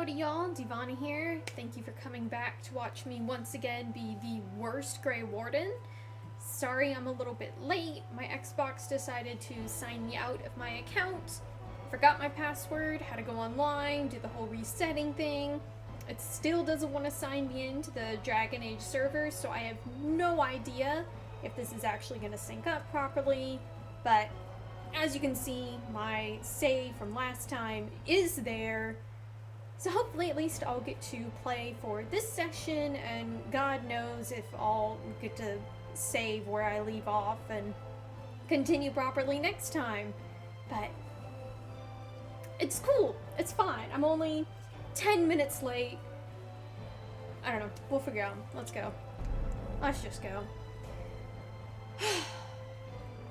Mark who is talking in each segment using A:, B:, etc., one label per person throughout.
A: Howdy y'all, Divana here. Thank you for coming back to watch me once again be the worst Grey Warden. Sorry I'm a little bit late. My Xbox decided to sign me out of my account. Forgot my password, had to go online, do the whole resetting thing. It still doesn't want to sign me into the Dragon Age server, so I have no idea if this is actually going to sync up properly. But as you can see, my save from last time is there. So hopefully at least I'll get to play for this session, and God knows if I'll get to save where I leave off and continue properly next time. But it's cool. It's fine. I'm only 10 minutes late. I don't know. We'll figure out. Let's go. Let's just go.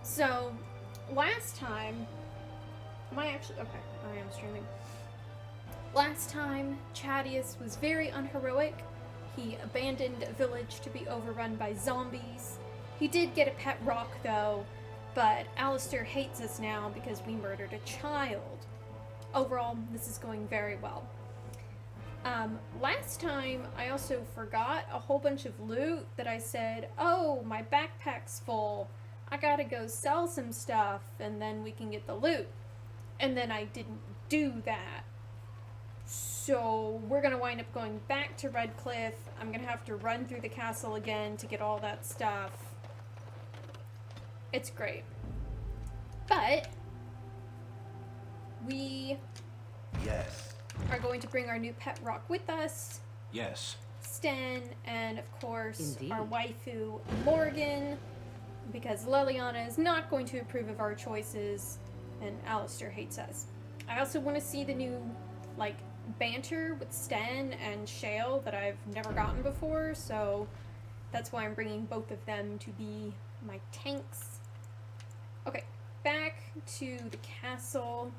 A: So, last time... Am I actually... Okay, I am streaming. Last time, Chaddeus was very unheroic. He abandoned a village to be overrun by zombies. He did get a pet rock, though, but Alistair hates us now because we murdered a child. Overall, this is going very well. Last time, I also forgot a whole bunch of loot that I said, oh, my backpack's full. I gotta go sell some stuff, and then we can get the loot. And then I didn't do that. So we're gonna wind up going back to Redcliffe. I'm gonna have to run through the castle again to get all that stuff. It's great. But we are going to bring our new pet rock with us.
B: Yes.
A: Sten, and of course
C: Indeed.
A: our waifu Morgan, because Leliana is not going to approve of our choices, and Alistair hates us. I also want to see the new, like, banter with Sten and Shale that I've never gotten before, so that's why I'm bringing both of them to be my tanks. Okay, back to the castle.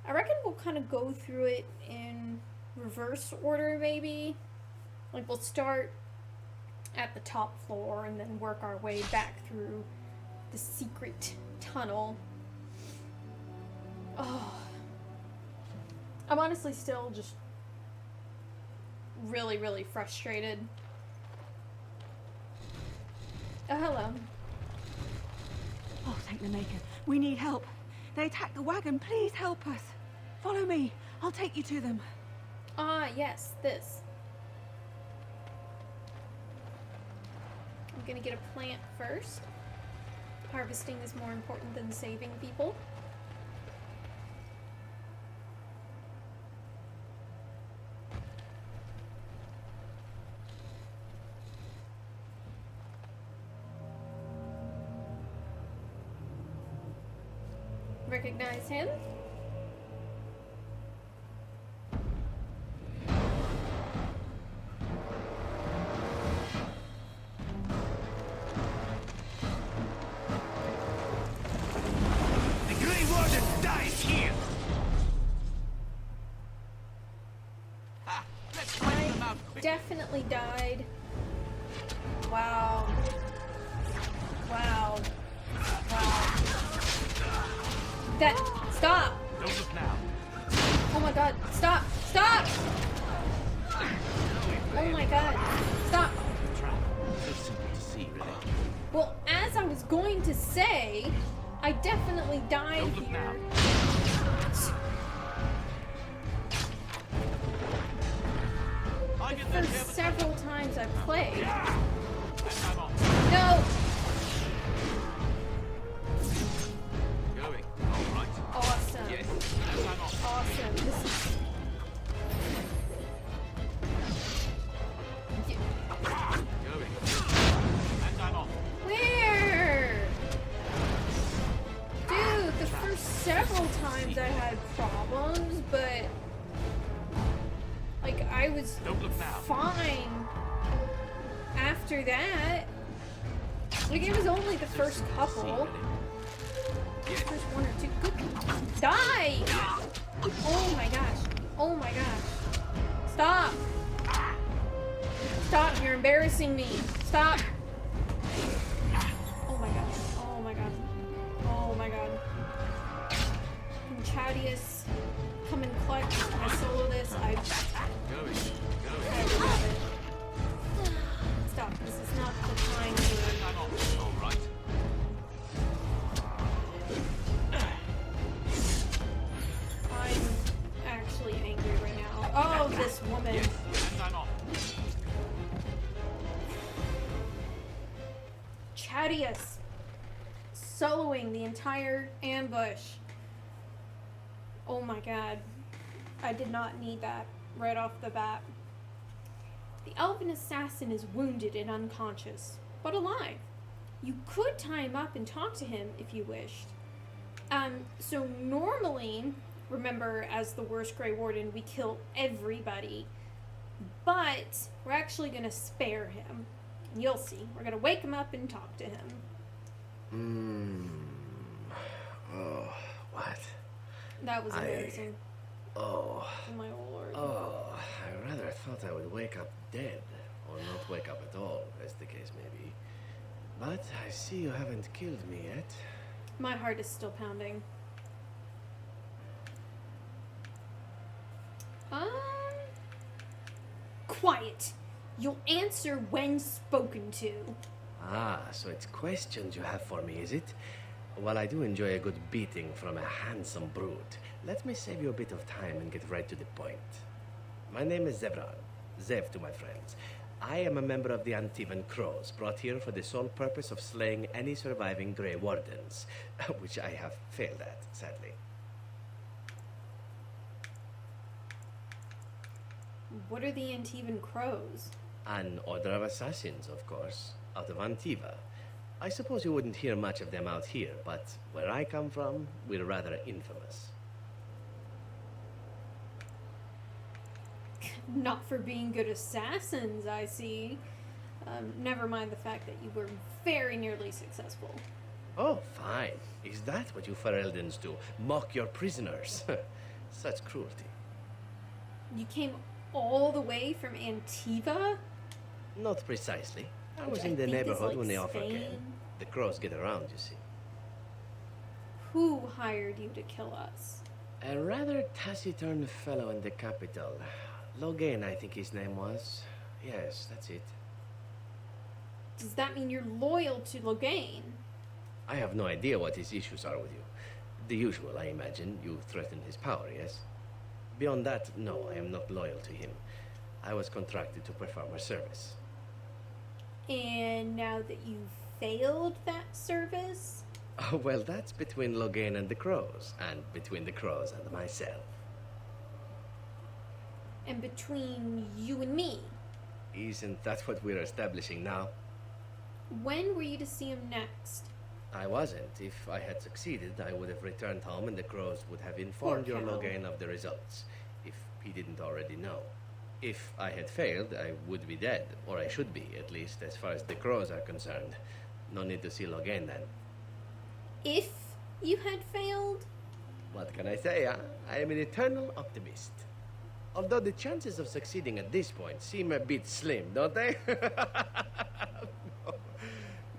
A: I reckon we'll kind of go through it in reverse order, maybe. Like, we'll start at the top floor and then work our way back through the secret tunnel. Oh. I'm honestly still just really, really frustrated. Oh, hello.
C: Oh, thank the Maker. We need help. They attacked the wagon. Please help us. Follow me. I'll take you to them.
A: Ah, yes, this. I'm gonna get a plant first. Harvesting is more important than saving people. Recognize him.
B: The Grey Warden dies here! Ha! Let's find them out quick.
A: Definitely died. Wow. Wow. Wow. That, stop!
B: Don't look now.
A: Oh my god, stop! Stop! Oh my god, stop!
B: Trap. So simple to see, really.
A: Well, as I was going to say, I definitely died
B: Don't look
A: here.
B: now. I get that
A: First several times I've played.
B: And I'm off.
A: No!
B: Going. All right.
A: Awesome.
B: Yes. As I'm off.
A: Awesome. This is...
B: Going. And I'm off.
A: Where? Dude, the first several times I had problems, but... Like, I was
B: Don't look now.
A: fine after that. Like, it was only the first couple. First one or two. Good. Die! Oh my gosh. Oh my gosh. Stop! Stop, you're embarrassing me. Stop! Oh my gosh. Oh my god. Oh my god. Can Chaddeus come in clutch? Can I solo this? I Oh, this woman.
B: Yes, and I'm off.
A: Chaddeus soloing the entire ambush. Oh my god. I did not need that right off the bat. The elven assassin is wounded and unconscious, but alive. You could tie him up and talk to him if you wished. So normally, remember, as the worst Grey Warden, we kill everybody. But we're actually going to spare him. You'll see. We're going to wake him up and talk to him.
D: Oh, what?
A: That was embarrassing.
D: Oh.
A: Oh my lord.
D: Oh, I rather thought I would wake up dead, or not wake up at all, as the case may be. But I see you haven't killed me yet.
A: My heart is still pounding. Quiet. You'll answer when spoken to.
D: Ah, so it's questions you have for me, is it? Well, I do enjoy a good beating from a handsome brute. Let me save you a bit of time and get right to the point. My name is Zevran. Zev to my friends. I am a member of the Antivan Crows, brought here for the sole purpose of slaying any surviving Grey Wardens, which I have failed at, sadly.
A: What are the Antivan Crows?
D: An order of assassins, of course, out of Antiva. I suppose you wouldn't hear much of them out here, but where I come from, we're rather infamous.
A: Not for being good assassins, I see. Never mind the fact that you were very nearly successful.
D: Oh, fine. Is that what you Fereldans do? Mock your prisoners? Such cruelty.
A: You came all the way from Antiva?
D: Not precisely. I was
A: Which I
D: in the
A: think is
D: neighborhood
A: like
D: when the offer
A: Spain.
D: came. The crows get around, you see.
A: Who hired you to kill us?
D: A rather taciturn fellow in the capital. Logain, I think his name was. Yes, that's it.
A: Does that mean you're loyal to Logain?
D: I have no idea what his issues are with you. The usual, I imagine. You threaten his power, yes? Beyond that, no, I am not loyal to him. I was contracted to perform a service.
A: And now that you've failed that service?
D: Oh, well, that's between Logain and the crows, and between the crows and myself.
A: And between you and me?
D: Isn't that what we're establishing now?
A: When were you to see him next?
D: I wasn't. If I had succeeded, I would have returned home and the crows would have informed
A: Poor
D: your
A: cow.
D: Logain of the results, if he didn't already know. If I had failed, I would be dead, or I should be, at least as far as the crows are concerned. No need to see Logain then.
A: If you had failed?
D: What can I say, huh? I am an eternal optimist. Although the chances of succeeding at this point seem a bit slim, don't they?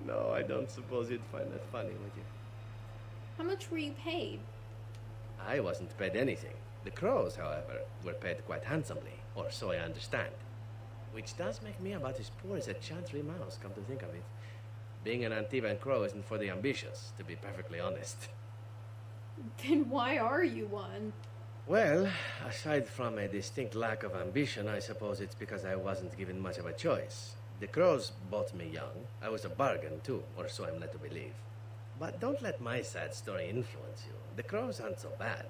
D: No, I don't suppose you'd find that funny, would you?
A: How much were you paid?
D: I wasn't paid anything. The crows, however, were paid quite handsomely, or so I understand. Which does make me about as poor as a Chantry mouse, come to think of it. Being an Antivan crow isn't for the ambitious, to be perfectly honest.
A: Then why are you one?
D: Well, aside from a distinct lack of ambition, I suppose it's because I wasn't given much of a choice. The crows bought me young. I was a bargain, too, or so I'm led to believe. But don't let my sad story influence you. The crows aren't so bad.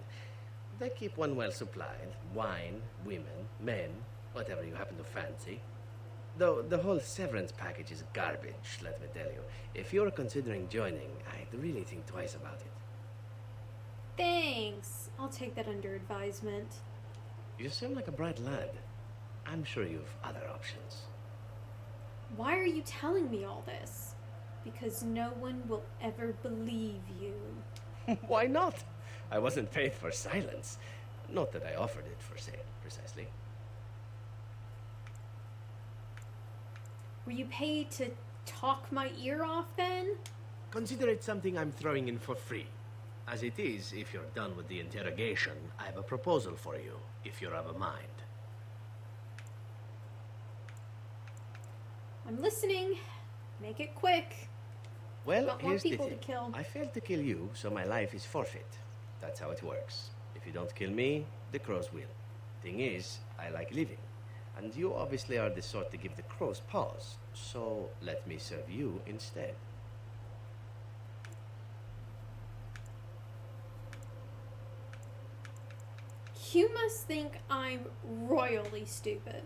D: They keep one well supplied. Wine, women, men, whatever you happen to fancy. Though the whole severance package is garbage, let me tell you. If you're considering joining, I'd really think twice about it.
A: Thanks. I'll take that under advisement.
D: You seem like a bright lad. I'm sure you've other options.
A: Why are you telling me all this? Because no one will ever believe you.
D: Why not? I wasn't paid for silence. Not that I offered it for sale, precisely.
A: Were you paid to talk my ear off then?
D: Consider it something I'm throwing in for free. As it is, if you're done with the interrogation, I have a proposal for you, if you're of a mind.
A: I'm listening. Make it quick.
D: Well,
A: Got more
D: here's the
A: people
D: thing.
A: to kill.
D: I failed to kill you, so my life is forfeit. That's how it works. If you don't kill me, the crows will. Thing is, I like living. And you obviously are the sort to give the crows pause. So let me serve you instead.
A: You must think I'm royally stupid.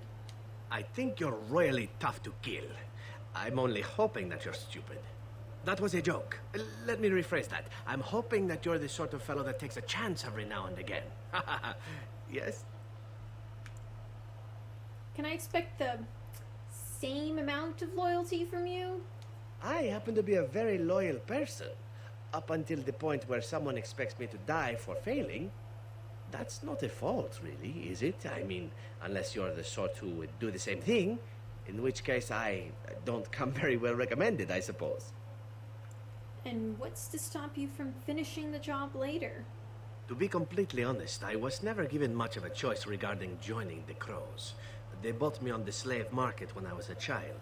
D: I think you're royally tough to kill. I'm only hoping that you're stupid. That was a joke. Let me rephrase that. I'm hoping that you're the sort of fellow that takes a chance every now and again. Yes?
A: Can I expect the same amount of loyalty from you?
D: I happen to be a very loyal person. Up until the point where someone expects me to die for failing. That's not a fault, really, is it? I mean, unless you're the sort who would do the same thing, in which case I don't come very well recommended, I suppose.
A: And what's to stop you from finishing the job later?
D: To be completely honest, I was never given much of a choice regarding joining the Crows. They bought me on the slave market when I was a child.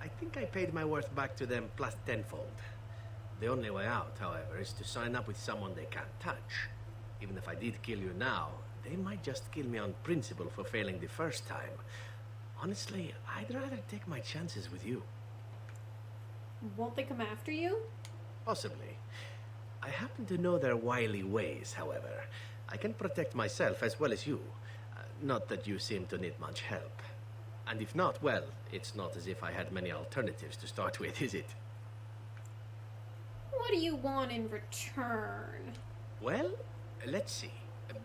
D: I think I paid my worth back to them plus tenfold. The only way out, however, is to sign up with someone they can't touch. Even if I did kill you now, they might just kill me on principle for failing the first time. Honestly, I'd rather take my chances with you.
A: Won't they come after you?
D: Possibly. I happen to know their wily ways, however. I can protect myself as well as you. Not that you seem to need much help. And if not, well, it's not as if I had many alternatives to start with, is it?
A: What do you want in return?
D: Well, let's see.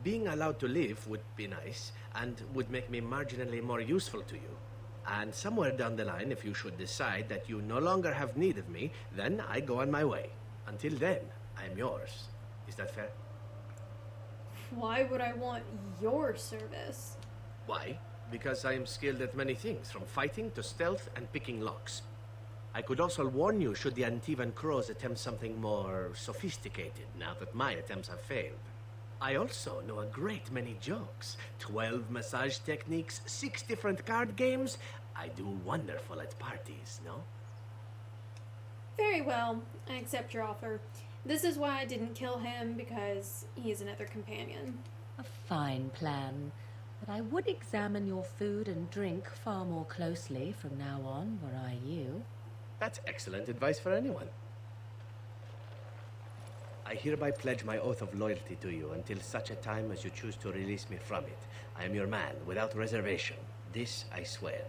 D: Being allowed to live would be nice, and would make me marginally more useful to you. And somewhere down the line, if you should decide that you no longer have need of me, then I go on my way. Until then, I'm yours. Is that fair?
A: Why would I want your service?
D: Why? Because I am skilled at many things, from fighting to stealth and picking locks. I could also warn you should the Antivan Crows attempt something more sophisticated, now that my attempts have failed. I also know a great many jokes. 12 massage techniques, 6 different card games. I do wonderful at parties, no?
A: Very well, I accept your offer. This is why I didn't kill him, because he is another companion.
E: A fine plan, but I would examine your food and drink far more closely from now on, were I you.
D: That's excellent advice for anyone. I hereby pledge my oath of loyalty to you until such a time as you choose to release me from it. I am your man, without reservation. This I swear.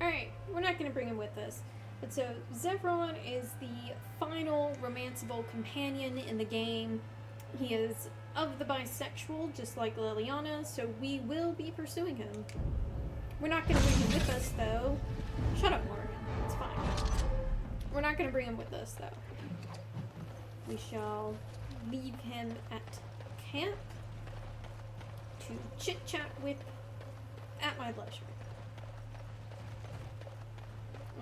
A: Alright, we're not going to bring him with us. But so, Zevron is the final romanceable companion in the game. He is of the bisexual, just like Liliana, so we will be pursuing him. We're not going to bring him with us, though. Shut up, Morgan. It's fine. We're not going to bring him with us, though. We shall leave him at camp to chit-chat with at my leisure.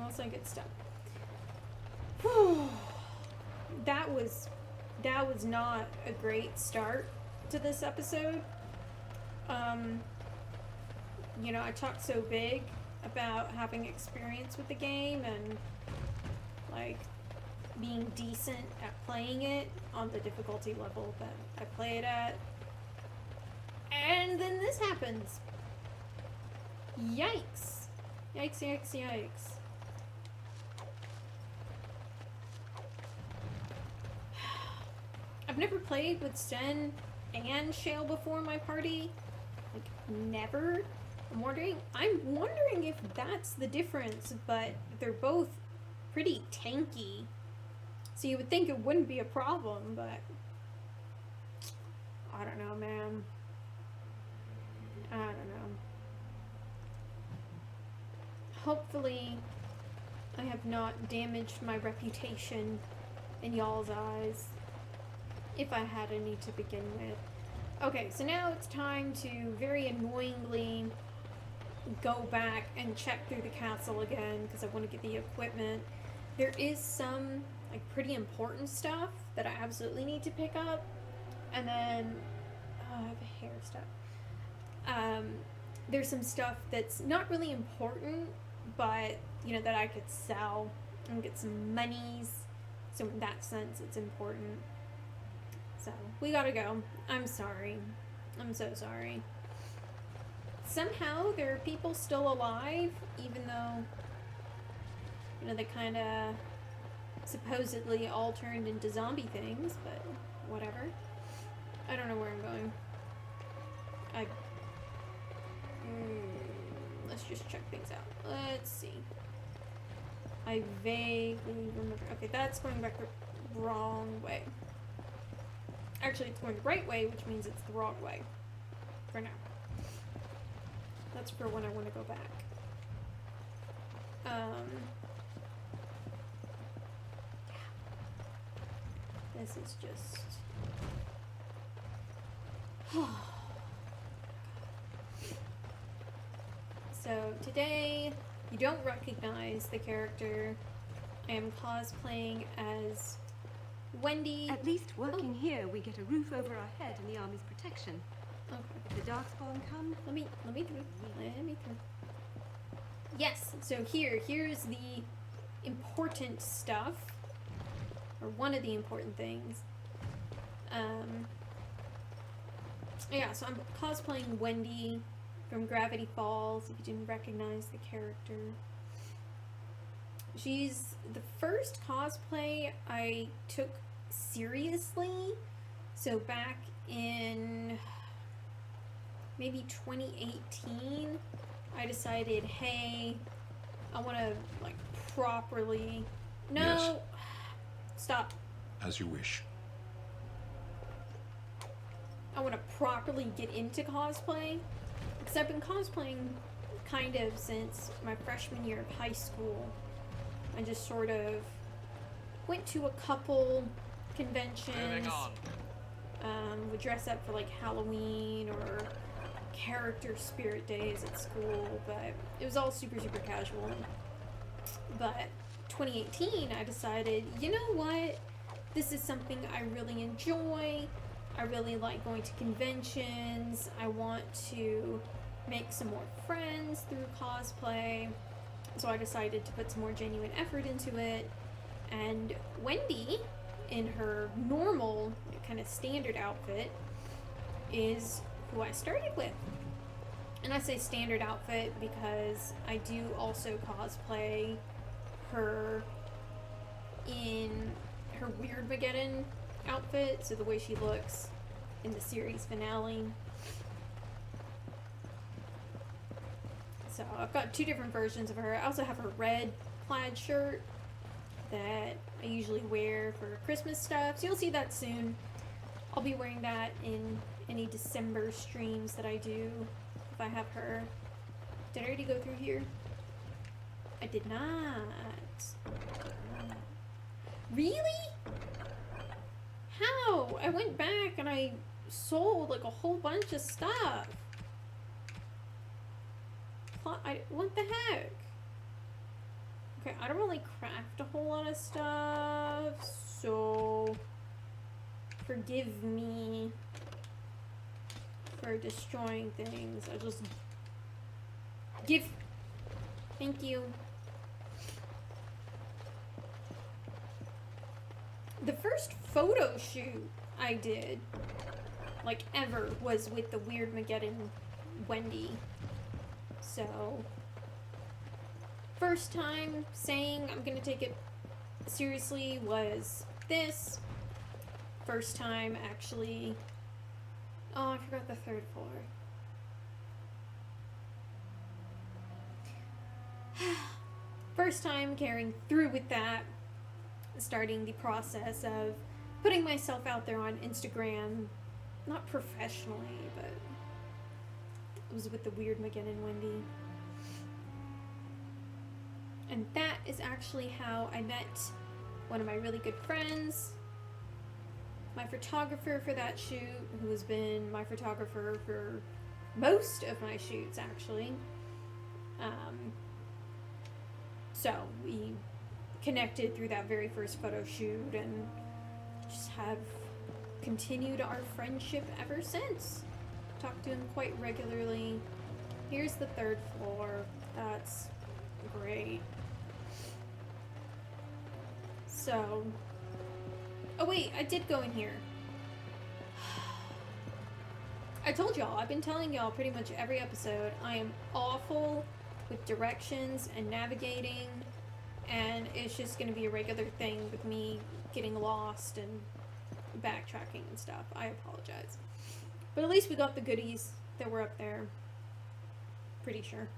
A: All some good stuff. Whew. That was not a great start to this episode. You know, I talked so big about having experience with the game and like being decent at playing it on the difficulty level that I play it at. And then this happens. Yikes. Yikes, yikes, yikes. I've never played with Sten and Shale before in my party. Like, never. I'm wondering if that's the difference, but they're both pretty tanky. So you would think it wouldn't be a problem, but I don't know, man. I don't know. Hopefully, I have not damaged my reputation in y'all's eyes, if I had any to begin with. Okay, so now it's time to very annoyingly go back and check through the castle again because I want to get the equipment. There is some like pretty important stuff that I absolutely need to pick up, and then I have hair stuff. There's some stuff that's not really important, but you know that I could sell and get some monies. So in that sense, it's important. So, we gotta go. I'm sorry. I'm so sorry. Somehow, there are people still alive, even though, you know, they kind of supposedly all turned into zombie things, but whatever. I don't know where I'm going. Let's just check things out. Let's see. I vaguely remember. Okay, that's going back the wrong way. Actually, it's going the right way, which means it's the wrong way. For now. That's for when I want to go back. This is just... So, today, you don't recognize the character. I am cosplaying as Wendy.
C: At least working here, we get a roof over our head and the army's protection.
A: Okay.
C: If the Darkspawn come,
A: Let me through. Let me through. Yes, so here's the important stuff. Or one of the important things. Yeah, so I'm cosplaying Wendy from Gravity Falls, if you didn't recognize the character. She's the first cosplay I took seriously. So back in maybe 2018, I decided, hey, I want to like properly... No!
F: Yes.
A: Stop.
F: As you wish.
A: I want to properly get into cosplay. Because I've been cosplaying kind of since my freshman year of high school. I just sort of went to a couple conventions.
B: Moving on.
A: Would dress up for like Halloween or character spirit days at school, but it was all super, super casual. But 2018, I decided, you know what? This is something I really enjoy. I really like going to conventions. I want to make some more friends through cosplay. So I decided to put some more genuine effort into it. And Wendy, in her normal, kind of standard outfit, is who I started with. And I say standard outfit because I do also cosplay her in her Weird Mageddon outfit, so the way she looks in the series finale. So I've got two different versions of her. I also have her red plaid shirt that I usually wear for Christmas stuff, so you'll see that soon. I'll be wearing that in any December streams that I do if I have her. Did I already go through here? I did not. Really? How? I went back and I sold like a whole bunch of stuff. What the heck? Okay, I don't really craft a whole lot of stuff, so forgive me for destroying things. I just give. Thank you. The first photo shoot I did, like ever, was with the Weird Mageddon Wendy. So, first time saying I'm gonna take it seriously was this. First time actually... Oh, I forgot the third floor. First time carrying through with that, starting the process of putting myself out there on Instagram, not professionally, but it was with the Weird Mageddon Wendy. And that is actually how I met one of my really good friends, my photographer for that shoot, who has been my photographer for most of my shoots, actually. So we connected through that very first photo shoot and just have continued our friendship ever since. Talk to him quite regularly. Here's the third floor. That's great. So, Oh wait, I did go in here. I told y'all, I've been telling y'all pretty much every episode, I am awful with directions and navigating, and it's just gonna be a regular thing with me getting lost and backtracking and stuff. I apologize. But at least we got the goodies that were up there. Pretty sure.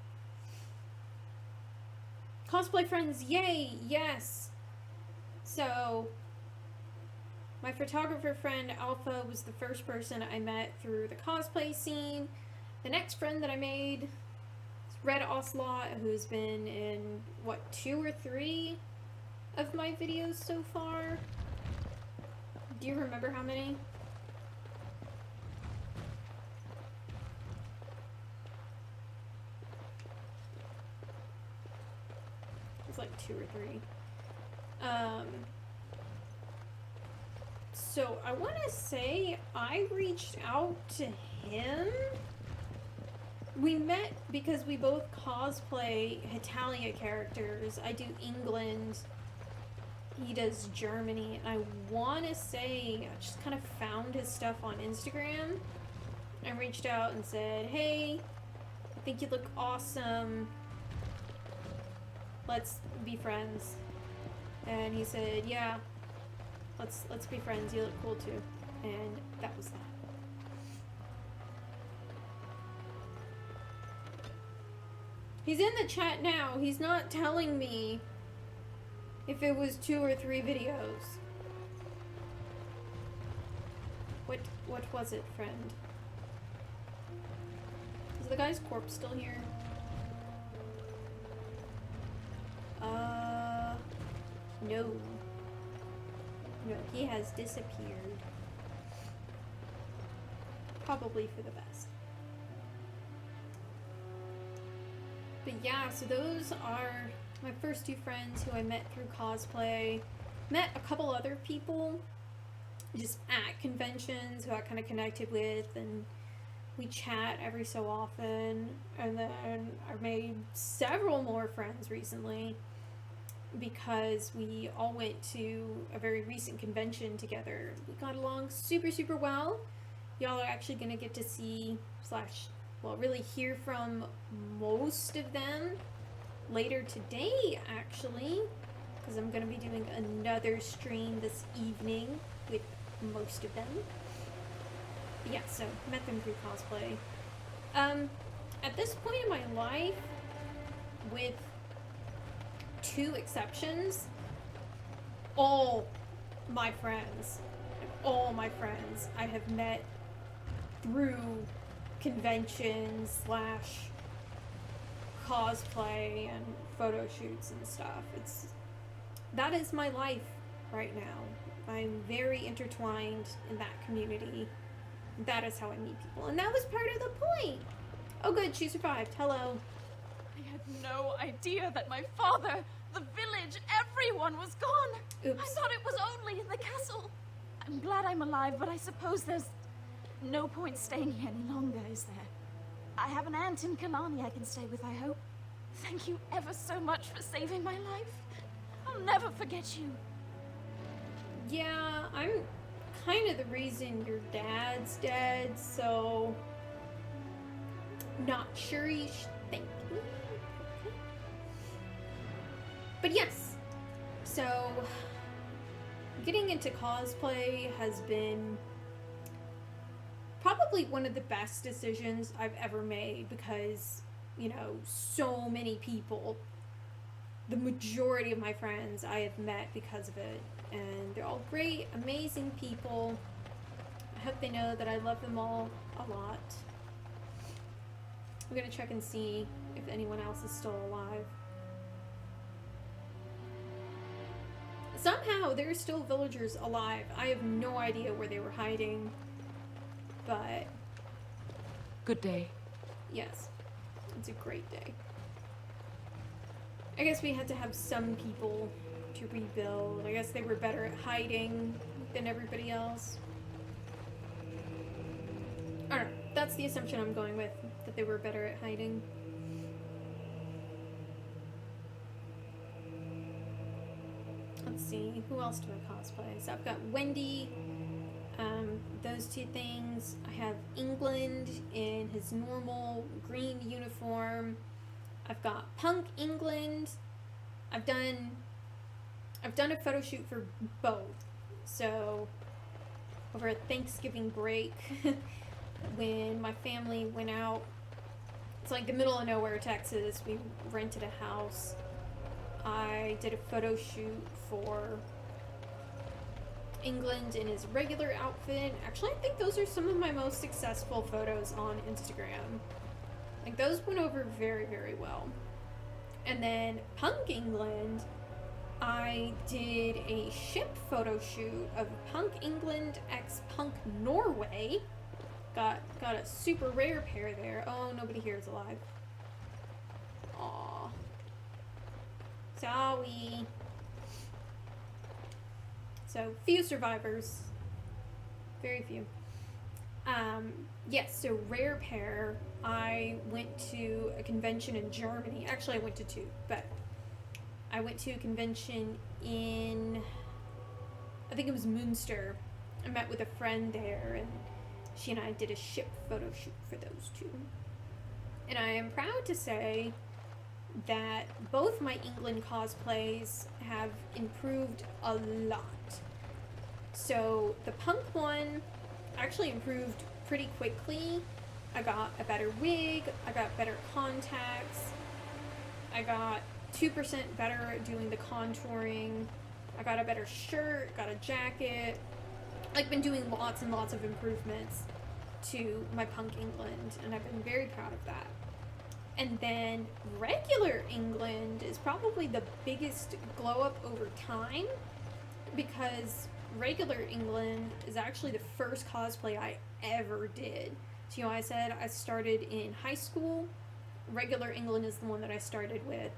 A: Cosplay friends, yay, yes! So, my photographer friend Alpha was the first person I met through the cosplay scene. The next friend that I made is Red Ocelot, who's been in, what, 2 or 3 of my videos so far? Do you remember how many? It's like 2 or 3. So I want to say I reached out to him. We met because we both cosplay Hitalia characters. I do England. He does Germany. And I want to say I just kind of found his stuff on Instagram. I reached out and said, hey, I think you look awesome. Let's be friends. And he said, yeah, let's be friends. You look cool too. And that was that. He's in the chat now. He's not telling me if it was 2 or 3 videos. What was it, friend? Is the guy's corpse still here? No. No, he has disappeared. Probably for the best. But yeah, so those are my first 2 friends who I met through cosplay. Met a couple other people just at conventions who I kind of connected with, and we chat every so often. And then I made several more friends recently because we all went to a very recent convention together. We got along super, super well. Y'all are actually going to get to see really hear from most of them later today, actually, because I'm going to be doing another stream this evening with most of them. But yeah, so met them through cosplay. At this point in my life, with 2 exceptions, all my friends I have met through conventions / cosplay and photo shoots and stuff. That is my life right now. I'm very intertwined in that community. That is how I meet people, and that was part of the point. Oh good, she survived. Hello.
F: I had no idea that my father, the village, everyone was gone.
A: Oops.
F: I thought it was only in the castle. I'm glad I'm alive, but I suppose there's no point staying here any longer, is there? I have an aunt in Kalani I can stay with, I hope. Thank you ever so much for saving my life. I'll never forget you.
A: Yeah, I'm kind of the reason your dad's dead, so not sure you should thank me. But yes, so getting into cosplay has been probably one of the best decisions I've ever made because, you know, so many people, the majority of my friends I have met because of it, and they're all great, amazing people. I hope they know that I love them all a lot. I'm gonna check and see if anyone else is still alive. Somehow there are still villagers alive. I have no idea where they were hiding, but
E: Good day.
A: yes, it's a great day. I guess we had to have some people to rebuild. I guess they were better at hiding than everybody else. I don't know. That's the assumption I'm going with, that they were better at hiding. Let's let's see, who else do I cosplay? So I've got Wendy, those two things. I have England in his normal green uniform. I've got Punk England. I've done a photo shoot for both. So over Thanksgiving break, when my family went out, it's like the middle of nowhere, Texas. We rented a house. I did a photo shoot for England in his regular outfit. Actually, I think those are some of my most successful photos on Instagram. Like, those went over very, very well. And then Punk England, I did a ship photo shoot of Punk England x Punk Norway. Got a super rare pair there. Oh, nobody here is alive. Aww. Sorry. So, few survivors. Very few. Yes, so rare pair. I went to a convention in Germany. Actually, I went to two, but I went to a convention in, I think it was Münster. I met with a friend there, and she and I did a ship photo shoot for those two. And I am proud to say that both my England cosplays have improved a lot. So the Punk one actually improved pretty quickly. I got a better wig, I got better contacts, I got 2% better at doing the contouring, I got a better shirt, got a jacket. I've been doing lots and lots of improvements to my Punk England, and I've been very proud of that. And then regular England is probably the biggest glow up over time, because regular England is actually the first cosplay I ever did. So, I said I started in high school. Regular England is the one that I started with.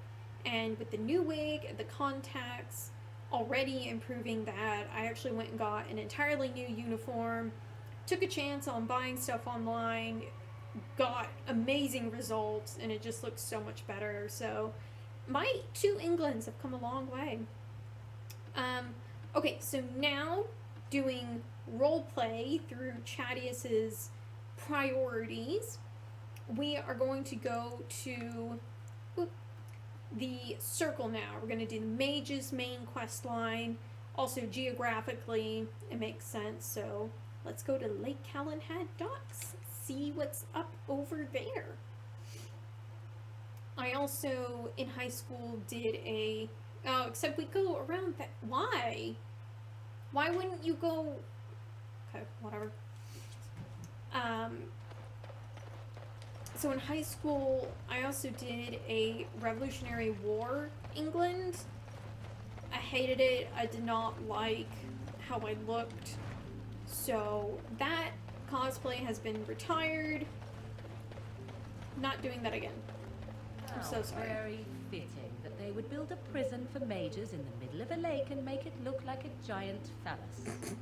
A: And with the new wig and the contacts, already improving that, I actually went and got an entirely new uniform, took a chance on buying stuff online, got amazing results, and it just looks so much better. So my two Englands have come a long way. Okay, so now doing role play through Chaddeus's priorities, we are going to go to the circle now. We're going to do the mage's main quest line. Also, geographically, it makes sense. So let's go to Lake Calenhad Docks, see what's up over there. I also, in high school, did a... Oh, except we go around that... Why? Why wouldn't you go... Okay, whatever. So in high school, I also did a Revolutionary War England. I hated it. I did not like how I looked. So that cosplay has been retired. Not doing that again. I'm so sorry.
E: Very fitting that they would build a prison for mages in the middle of a lake and make it look like a giant phallus.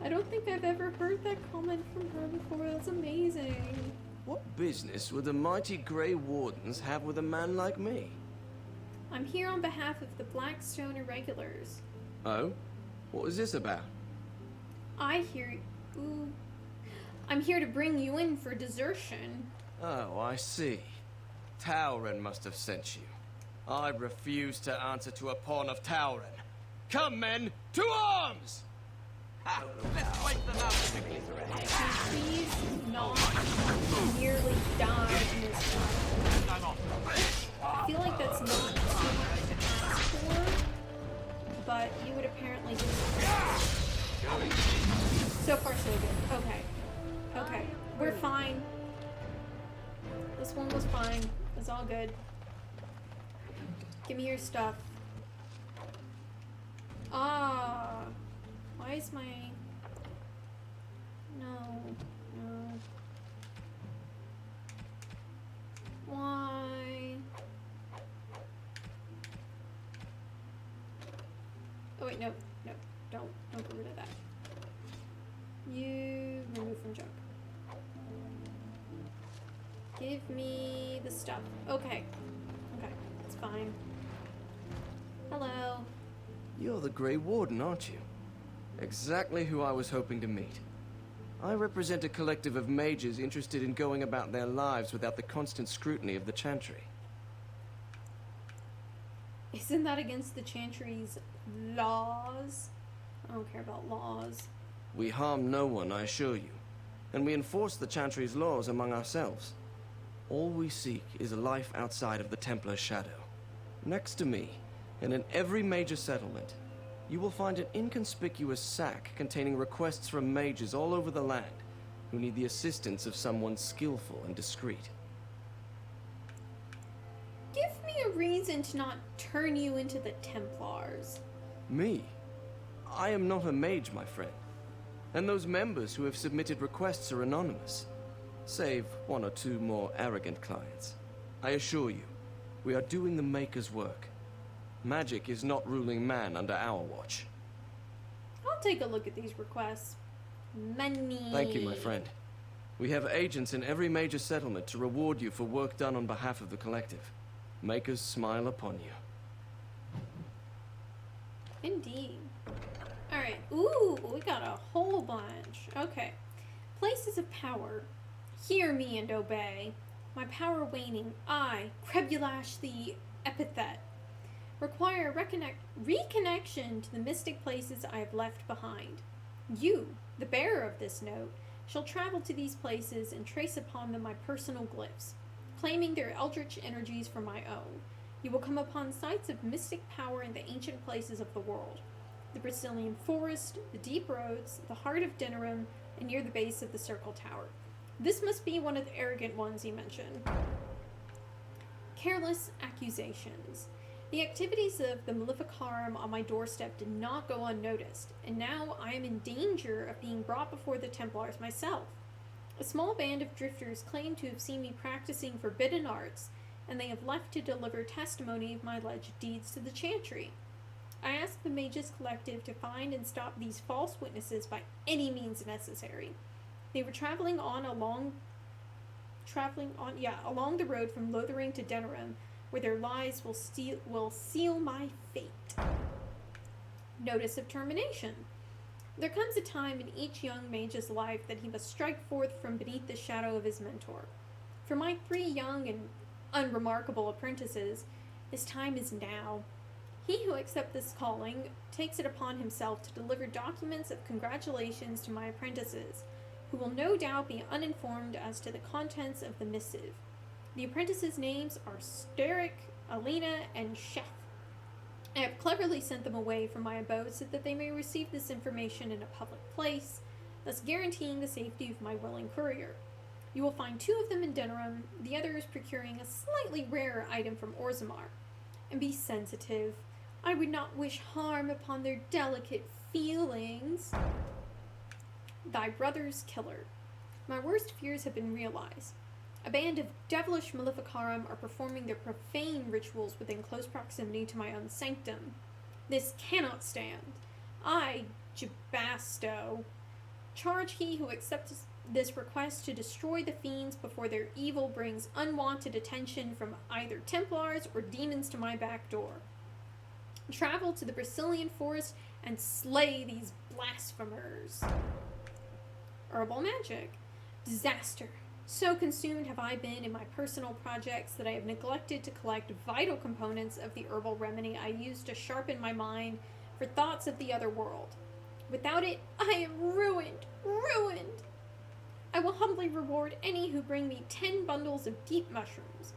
A: I don't think I've ever heard that comment from her before. That's amazing.
G: What business would the mighty Grey Wardens have with a man like me?
A: I'm here on behalf of the Blackstone Irregulars.
G: Oh? What was this about?
A: I'm here to bring you in for desertion.
G: Oh, I see. Tauren must have sent you. I refuse to answer to a pawn of Tauren. Come, men, to arms!
B: Ha! Let's wipe them out quickly.
A: Please not nearly die in this fight.
B: I'm off.
A: I feel like that's not too much to ask for, but you would apparently do it. So far, so good. Okay. Okay. We're fine. This one was fine. It's all good. Give me your stuff. Ah. Why is my... No. Why? Oh wait, no. Don't get rid of that. You remove from junk. Give me the stuff. Okay. It's fine. Hello.
G: You're the Grey Warden, aren't you? Exactly who I was hoping to meet. I represent a collective of mages interested in going about their lives without the constant scrutiny of the Chantry.
A: Isn't that against the Chantry's laws? I don't care about laws.
G: We harm no one, I assure you, and we enforce the Chantry's laws among ourselves. All we seek is a life outside of the Templar's shadow. Next to me, and in every major settlement, you will find an inconspicuous sack containing requests from mages all over the land who need the assistance of someone skillful and discreet.
A: Give me a reason to not turn you into the Templars.
G: Me? I am not a mage, my friend. And those members who have submitted requests are anonymous, save one or two more arrogant clients. I assure you, we are doing the Maker's work. Magic is not ruling man under our watch.
A: I'll take a look at these requests. Money.
G: Thank you, my friend. We have agents in every major settlement to reward you for work done on behalf of the collective. Makers smile upon you.
A: Indeed. Alright. Ooh, we got a whole bunch. Okay. Places of power. Hear me and obey. My power waning. I, Krebulash the Epithet, require reconnection to the mystic places I have left behind. You, the bearer of this note, shall travel to these places and trace upon them my personal glyphs, claiming their eldritch energies for my own. You will come upon sites of mystic power in the ancient places of the world. The Brazilian forest, the deep roads, the heart of Denerim, and near the base of the Circle Tower. This must be one of the arrogant ones he mentioned. Careless accusations. The activities of the Maleficarum on my doorstep did not go unnoticed, and now I am in danger of being brought before the Templars myself. A small band of drifters claim to have seen me practicing forbidden arts, and they have left to deliver testimony of my alleged deeds to the Chantry. I ask the Mages Collective to find and stop these false witnesses by any means necessary. They were traveling along the road from Lothering to Denerim, where their lies will seal my fate. Notice of termination. There comes a time in each young mage's life that he must strike forth from beneath the shadow of his mentor. For my 3 young and unremarkable apprentices, this time is now. He who accepts this calling takes it upon himself to deliver documents of congratulations to my apprentices, who will no doubt be uninformed as to the contents of the missive. The apprentices' names are Steric, Alina, and Chef. I have cleverly sent them away from my abode so that they may receive this information in a public place, thus guaranteeing the safety of my willing courier. You will find 2 of them in Denerim, the others procuring a slightly rarer item from Orzammar. And be sensitive. I would not wish harm upon their delicate feelings. Thy brother's killer. My worst fears have been realized. A band of devilish Maleficarum are performing their profane rituals within close proximity to my own sanctum. This cannot stand. I, Jabasto, charge he who accepts this request to destroy the fiends before their evil brings unwanted attention from either Templars or demons to my back door. Travel to the Brazilian forest and slay these blasphemers. Herbal magic. Disaster. So consumed have I been in my personal projects that I have neglected to collect vital components of the herbal remedy I use to sharpen my mind for thoughts of the other world. Without it, I am ruined. Ruined! I will humbly reward any who bring me 10 bundles of deep mushrooms.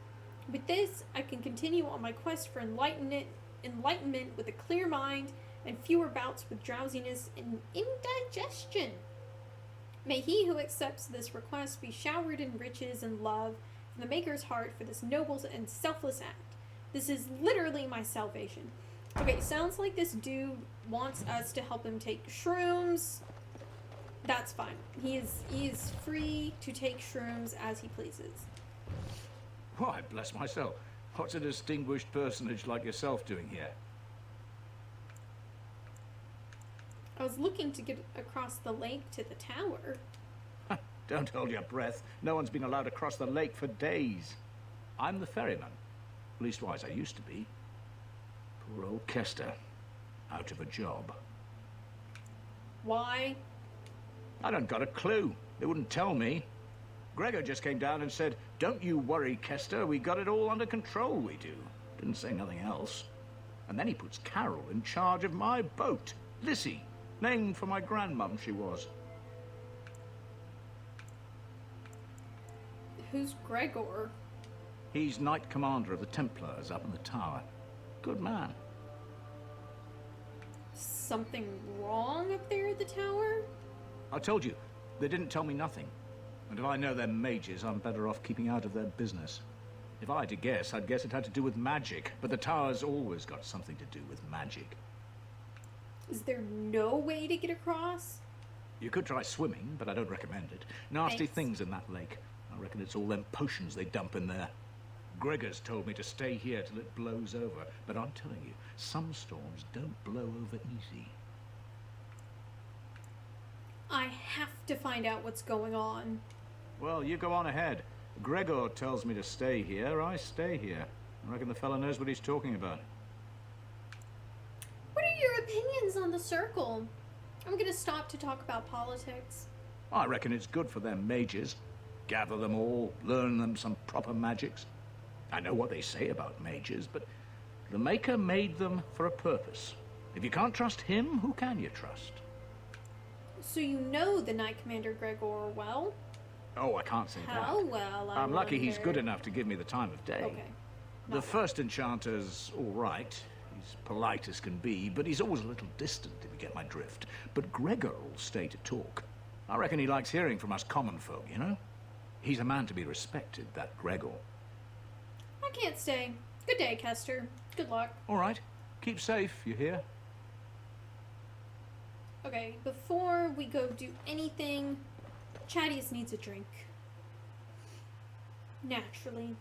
A: With this, I can continue on my quest for enlightenment with a clear mind and fewer bouts with drowsiness and indigestion. May he who accepts this request be showered in riches and love from the Maker's heart for this noble and selfless act. This is literally my salvation. Okay, sounds like this dude wants us to help him take shrooms. That's fine. He is free to take shrooms as he pleases.
H: Why, bless myself. What's a distinguished personage like yourself doing here?
A: I was looking to get across the lake to the tower.
H: Don't hold your breath. No one's been allowed across the lake for days. I'm the ferryman. Leastwise, I used to be. Poor old Kester. Out of a job.
A: Why?
H: I don't got a clue. They wouldn't tell me. Gregor just came down and said, "Don't you worry, Kester. We got it all under control, we do." Didn't say nothing else. And then he puts Carol in charge of my boat. Lissy. Named for my grandmum she was.
A: Who's Gregor?
H: He's Knight Commander of the Templars up in the tower. Good man.
A: Something wrong up there at the tower?
H: I told you, they didn't tell me nothing. And if I know they're mages, I'm better off keeping out of their business. If I had to guess, I'd guess it had to do with magic. But the tower's always got something to do with magic.
A: Is there no way to get across?
H: You could try swimming, but I don't recommend it. Nasty
A: Thanks.
H: things in that lake. I reckon it's all them potions they dump in there. Gregor's told me to stay here till it blows over. But I'm telling you, some storms don't blow over easy.
A: I have to find out what's going on.
H: Well, you go on ahead. Gregor tells me to stay here, I stay here. I reckon the fella knows what he's talking about.
A: What are your opinions on the circle? I'm gonna stop to talk about politics.
H: I reckon it's good for them mages. Gather them all, learn them some proper magics. I know what they say about mages, but the Maker made them for a purpose. If you can't trust him, who can you trust?
A: So you know the Knight Commander Gregor well?
H: Oh, I can't say
A: How
H: that.
A: well,
H: I'm lucky he's
A: wonder.
H: good enough to give me the time of day.
A: Okay.
H: The first enchanter's all right. He's polite as can be, but he's always a little distant, if you get my drift. But Gregor will stay to talk. I reckon he likes hearing from us common folk, you know? He's a man to be respected, that Gregor.
A: I can't stay. Good day, Kester. Good luck.
H: All right. Keep safe, you hear?
A: Okay, before we go do anything, Chaddeus needs a drink. Naturally.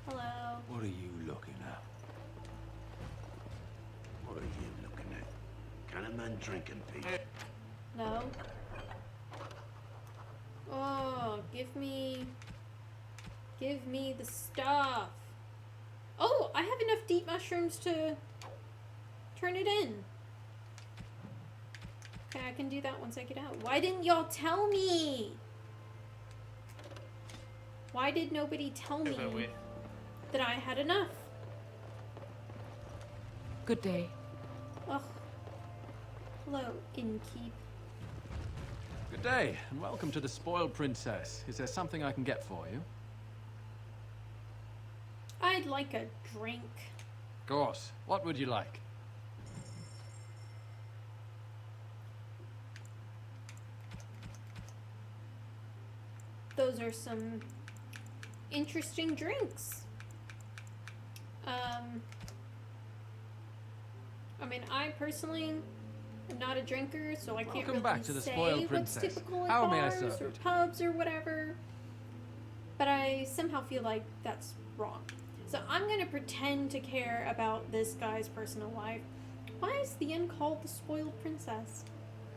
A: Hello.
B: What are you looking at? What are you looking at? Can a man drink in peace?
A: No. Oh, give me the stuff. Oh, I have enough deep mushrooms to turn it in. Okay, I can do that once I get out. Why didn't y'all tell me? Why did nobody tell me that I had enough?
C: Good day.
A: Ugh. Hello, innkeep.
I: Good day, and welcome to the Spoiled Princess. Is there something I can get for you?
A: I'd like a drink.
I: Of course. What would you like?
A: Those are some interesting drinks. I mean, I personally am not a drinker, so I can't
I: Welcome
A: really
I: back to the
A: say
I: Spoiled
A: what's
I: Princess.
A: typical at
I: How may I
A: bars
I: serve
A: or
I: you?
A: pubs or whatever. But I somehow feel like that's wrong. So I'm gonna pretend to care about this guy's personal life. Why is the inn called the Spoiled Princess?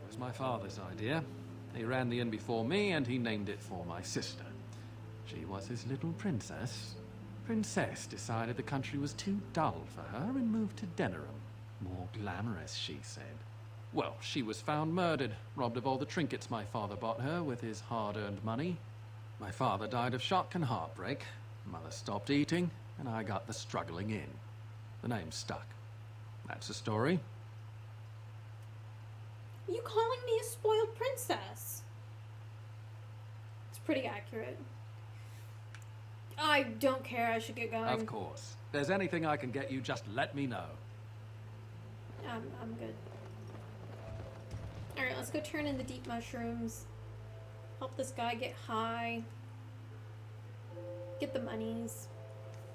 I: It was my father's idea. He ran the inn before me, and he named it for my sister. She was his little princess. Princess decided the country was too dull for her and moved to Denerim. More glamorous, she said. Well, she was found murdered, robbed of all the trinkets my father bought her with his hard-earned money. My father died of shock and heartbreak. Mother stopped eating, and I got the struggling in. The name stuck. That's the story.
A: Are you calling me a spoiled princess? It's pretty accurate. I don't care, I should get going.
I: Of course. If there's anything I can get you, just let me know.
A: I'm good. Alright, let's go turn in the deep mushrooms. Help this guy get high. Get the monies.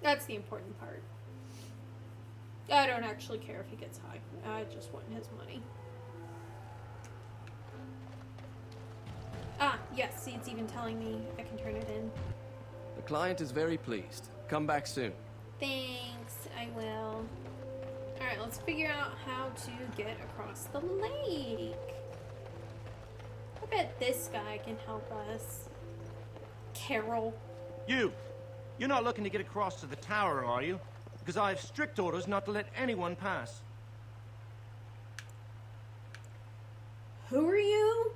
A: That's the important part. I don't actually care if he gets high. I just want his money. Ah, yes, see, it's even telling me I can turn it in.
G: The client is very pleased. Come back soon.
A: Thanks, I will. Alright, let's figure out how to get across the lake. I bet this guy can help us. Carol.
J: You're not looking to get across to the tower, are you? Because I have strict orders not to let anyone pass.
A: Who are you?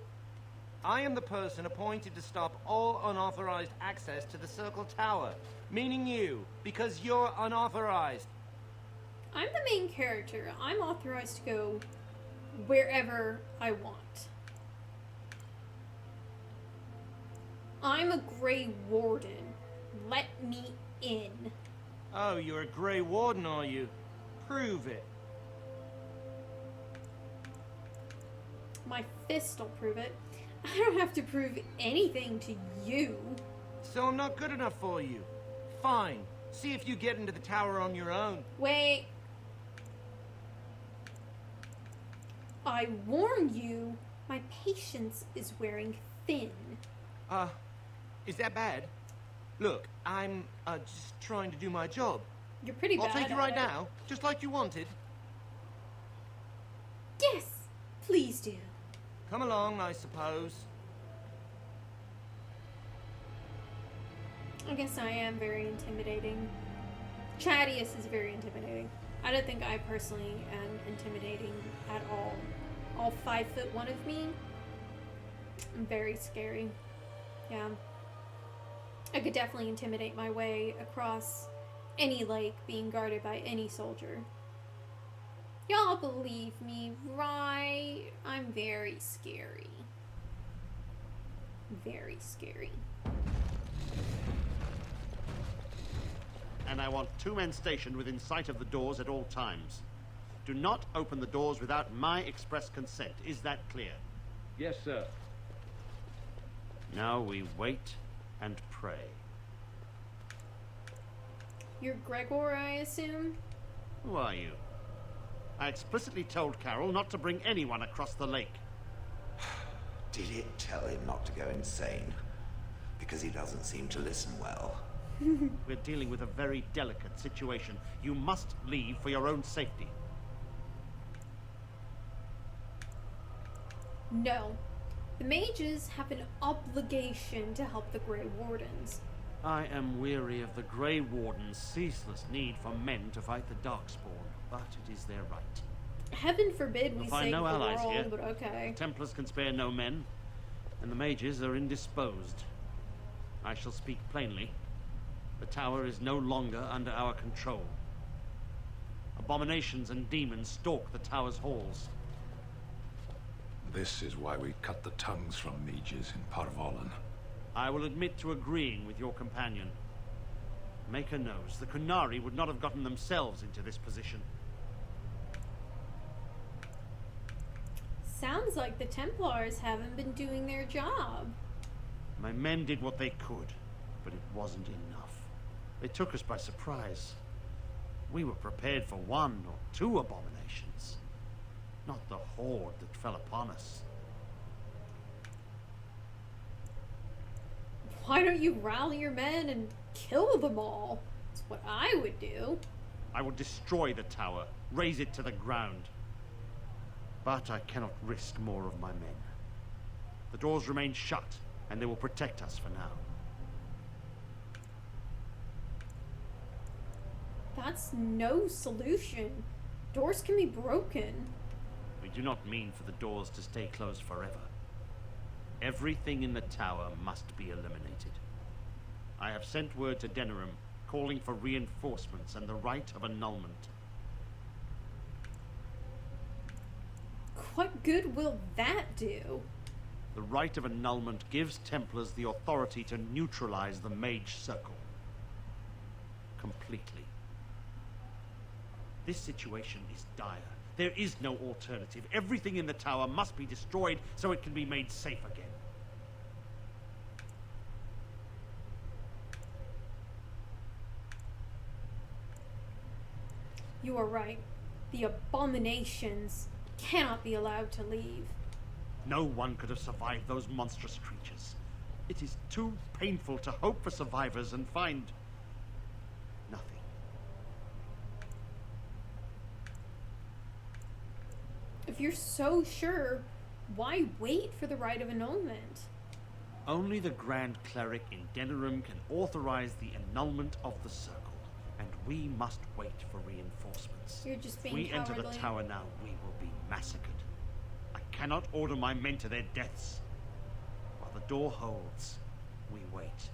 J: I am the person appointed to stop all unauthorized access to the Circle Tower. Meaning you, because you're unauthorized.
A: I'm the main character. I'm authorized to go wherever I want. I'm a Grey Warden. Let me in.
J: Oh, you're a Grey Warden, are you? Prove it.
A: My fist will prove it. I don't have to prove anything to you.
J: So I'm not good enough for you. Fine. See if you get into the tower on your own.
A: Wait. I warn you, my patience is wearing thin.
J: Is that bad? Look, I'm just trying to do my job.
A: You're pretty bad.
J: I'll take you right now, just like you wanted.
A: Yes, please do.
J: Come along, I suppose.
A: I guess I am very intimidating. Chaddeus is very intimidating. I don't think I personally am intimidating at all. All 5'1" of me. I'm very scary. Yeah. I could definitely intimidate my way across any lake being guarded by any soldier. Y'all believe me, right? I'm very scary. Very scary.
K: And I want 2 men stationed within sight of the doors at all times. Do not open the doors without my express consent. Is that clear?
H: Yes, sir.
K: Now we wait and pray.
A: You're Gregor, I assume?
K: Who are you? I explicitly told Carol not to bring anyone across the lake.
L: Did it tell him not to go insane? Because he doesn't seem to listen well.
K: We're dealing with a very delicate situation. You must leave for your own safety.
A: No. The mages have an obligation to help the Grey Wardens.
K: I am weary of the Grey Warden's ceaseless need for men to fight the Darkspawn, but it is their right.
A: Heaven forbid we
K: You'll find
A: save
K: no
A: the
K: allies
A: world,
K: here.
A: but okay.
K: The Templars can spare no men, and the mages are indisposed. I shall speak plainly. The tower is no longer under our control. Abominations and demons stalk the tower's halls.
M: This is why we cut the tongues from mages in Parvolan.
K: I will admit to agreeing with your companion. Maker knows the Kunari would not have gotten themselves into this position.
A: Sounds like the Templars haven't been doing their job.
K: My men did what they could, but it wasn't enough. They took us by surprise. We were prepared for 1 or 2 abominations, not the horde that fell upon us.
A: Why don't you rally your men and kill them all? That's what I would do.
K: I will destroy the tower, raze it to the ground. But I cannot risk more of my men. The doors remain shut, and they will protect us for now.
A: That's no solution. Doors can be broken.
K: We do not mean for the doors to stay closed forever. Everything in the tower must be eliminated. I have sent word to Denerim, calling for reinforcements and the right of annulment.
A: What good will that do?
K: The right of annulment gives Templars the authority to neutralize the Mage Circle. Completely. This situation is dire. There is no alternative. Everything in the tower must be destroyed so it can be made safe again.
A: You are right. The abominations cannot be allowed to leave.
K: No one could have survived those monstrous creatures. It is too painful to hope for survivors and find nothing.
A: If you're so sure, why wait for the rite of annulment?
K: Only the Grand Cleric in Denerim can authorize the annulment of the circle, and we must wait for reinforcements.
A: You're just being
K: If we enter the
A: cowardly.
K: tower now, we will be massacred. I cannot order my men to their deaths. While the door holds, we wait.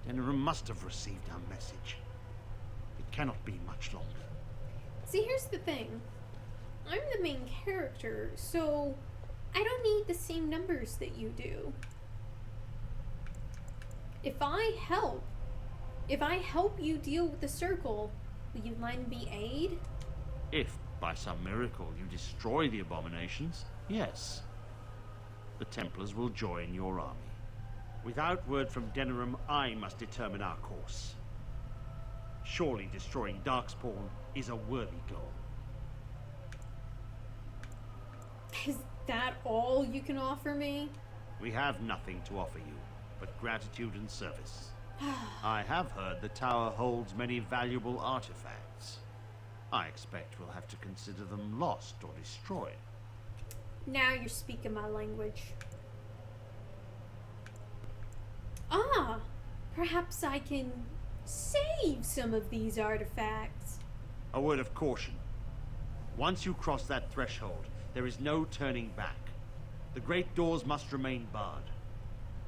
K: Denerim must have received our message. It cannot be much longer.
A: See, here's the thing. I'm the main character, so I don't need the same numbers that you do. If I help you deal with the circle, will you lend me aid?
K: If, by some miracle, you destroy the abominations, yes. The Templars will join your army. Without word from Denerim, I must determine our course. Surely destroying Darkspawn is a worthy goal.
A: Is that all you can offer me?
K: We have nothing to offer you but gratitude and service. I have heard the tower holds many valuable artifacts. I expect we'll have to consider them lost or destroyed.
A: Now you're speaking my language. Ah, perhaps I can save some of these artifacts.
K: A word of caution. Once you cross that threshold, there is no turning back. The great doors must remain barred.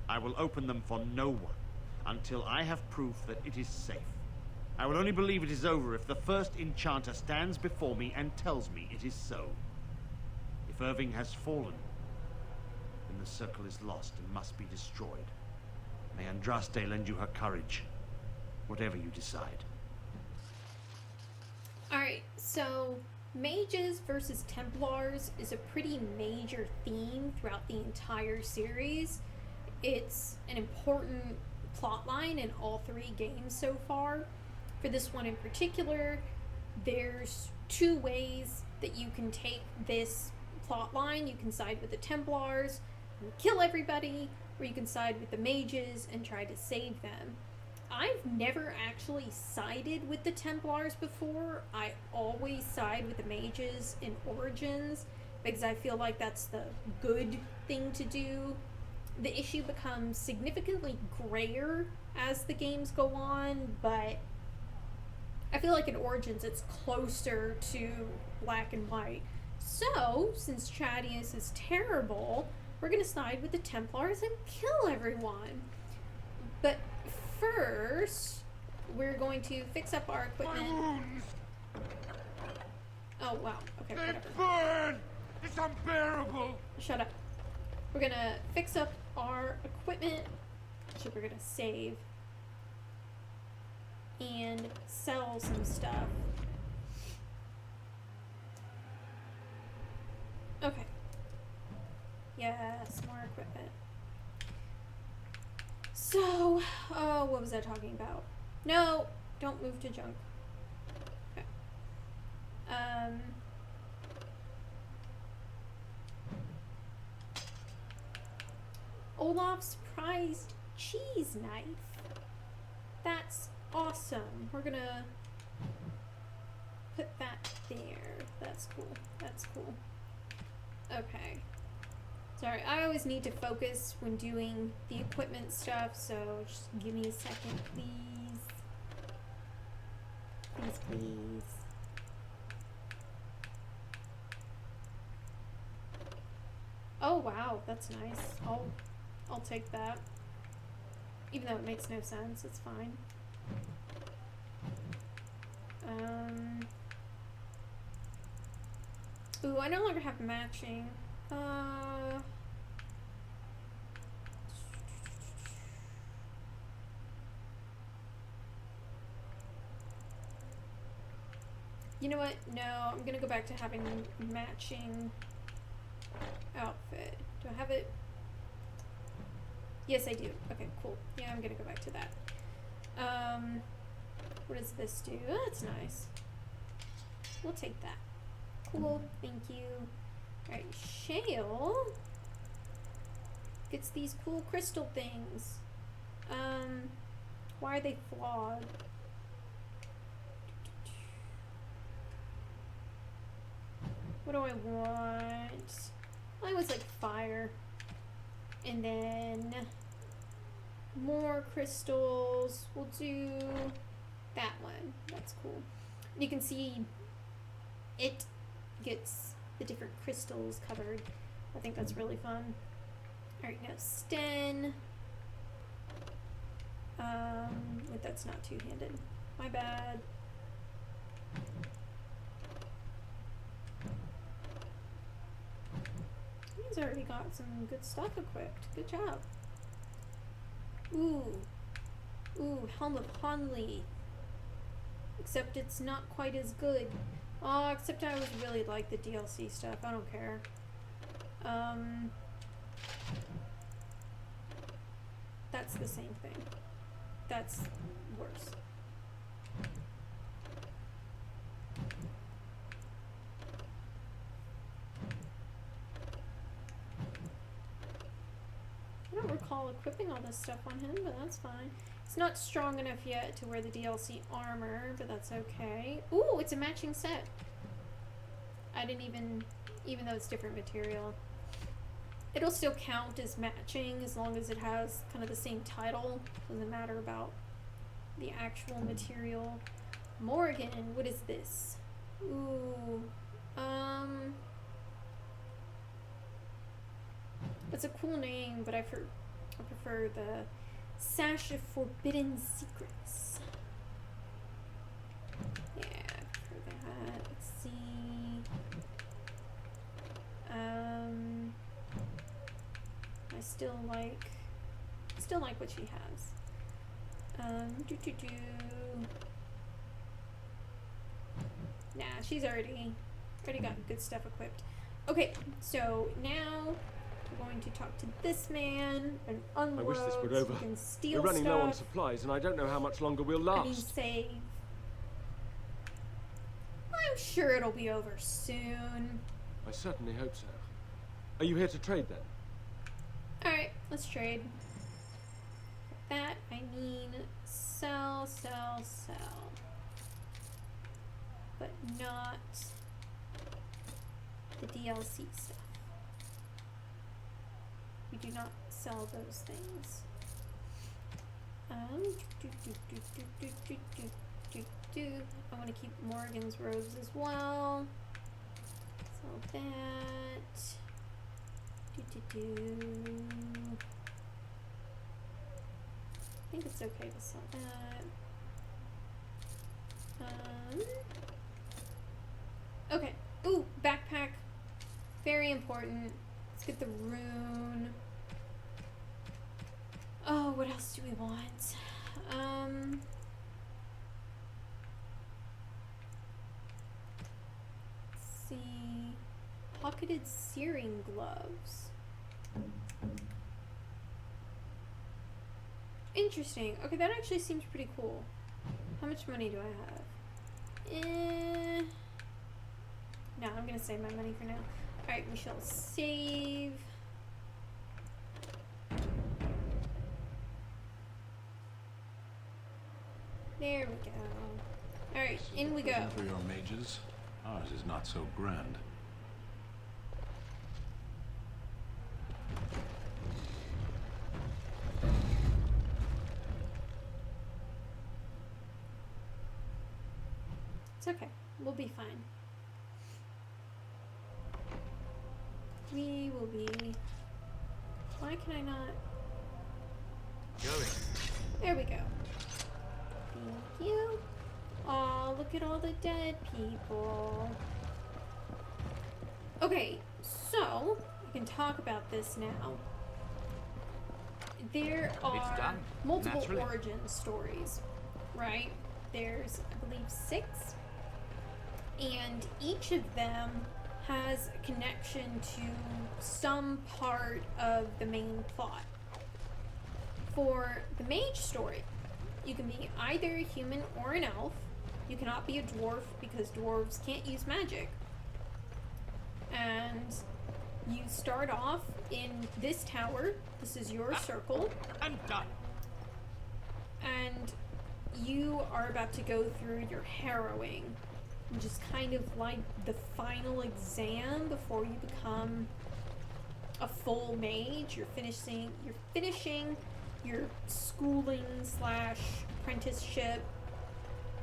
K: I will open them for no one until I have proof that it is safe. I will only believe it is over if the first enchanter stands before me and tells me it is so. If Irving has fallen, then the circle is lost and must be destroyed. May Andraste lend you her courage, whatever you decide.
A: Alright, so mages versus Templars is a pretty major theme throughout the entire series. It's an important plotline in all three games so far. For this one in particular, there's two ways that you can take this plotline. You can side with the Templars and kill everybody, or you can side with the mages and try to save them. I've never actually sided with the Templars before. I always side with the mages in Origins because I feel like that's the good thing to do. The issue becomes significantly grayer as the games go on, but I feel like in Origins it's closer to black and white. So, since Chaddeus is terrible, we're gonna side with the Templars and kill everyone. But first, we're going to fix up our equipment. Oh, wow. Okay, whatever.
B: Burn! It's unbearable!
A: Shut up. We're gonna fix up our equipment. So we're gonna save. And sell some stuff. Okay. Yes, more equipment. So, what was I talking about? No, don't move to junk. Okay. Olaf's prized cheese knife. That's awesome. We're gonna put that there. That's cool. That's cool. Okay. Sorry, I always need to focus when doing the equipment stuff, so just give me a second, please. Please, please. Oh wow, that's nice. I'll take that. Even though it makes no sense, it's fine. Ooh, I no longer have matching. You know what? No, I'm gonna go back to having matching outfit. Do I have it? Yes, I do. Okay, cool. Yeah, I'm gonna go back to that. What does this do? Oh, that's nice. We'll take that. Cool, thank you. Alright, Shale gets these cool crystal things. Why are they flawed? What do I want? I always like fire. And then More crystals. We'll do that one. That's cool. You can see it gets the different crystals covered. I think that's really fun. Alright, now Sten. Wait, that's not two-handed. My bad. He's already got some good stuff equipped. Good job. Ooh. Ooh, Helm of Hanli. Except it's not quite as good. Oh, except I always really like the DLC stuff. I don't care. That's the same thing. That's worse. I don't recall equipping all this stuff on him, but that's fine. It's not strong enough yet to wear the DLC armor, but that's okay. Ooh, it's a matching set. I didn't even though it's different material. It'll still count as matching as long as it has kind of the same title. Doesn't matter about the actual material. Morgan, what is this? Ooh, it's a cool name, but I prefer the Sash of Forbidden Secrets. Yeah, I prefer that. Let's see. I still like what she has. Nah, she's already got good stuff equipped. Okay, so now we're going to talk to this man and unload.
N: I wish this were over.
A: And steal
N: We're running
A: stuff.
N: low on supplies, and I don't know how much longer we'll
A: I mean,
N: last.
A: save. I'm sure it'll be over soon.
N: I certainly hope so. Are you here to trade then?
A: Alright, let's trade. That, I mean, sell. But not the DLC stuff. We do not sell those things. I want to keep Morgan's robes as well. Sell that. I think it's okay to sell that. Okay. Ooh, backpack. Very important. Let's get the rune. Oh, what else do we want? Let's see. Pocketed searing gloves. Interesting. Okay, that actually seems pretty cool. How much money do I have? No, I'm gonna save my money for now. Alright, we shall save. There we go. Alright, in we go.
M: For your mages, ours is not so grand.
A: It's okay. We'll be fine. We will be... Why can I not... There we go. Thank you. Aw, look at all the dead people. Okay, so we can talk about this now. There are multiple origin stories, right? There's, I believe, 6. And each of them has a connection to some part of the main plot. For the mage story, you can be either a human or an elf. You cannot be a dwarf because dwarves can't use magic. And you start off in this tower. This is your circle.
B: I'm done.
A: And you are about to go through your harrowing, which is kind of like the final exam before you become a full mage. You're finishing your schooling slash apprenticeship,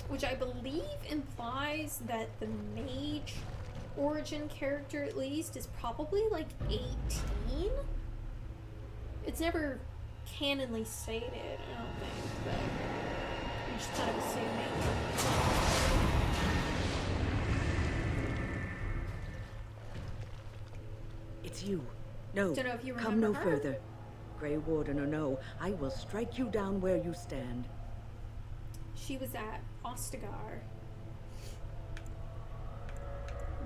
A: which I believe implies that the mage origin character, at least, is probably like 18. It's never canonly stated, I don't think, but I'm just kind of assuming.
C: It's you. No,
A: Don't know if you
C: come no
A: remember her.
C: further. Grey Warden or no, I will strike you down where you stand.
A: She was at Ostagar.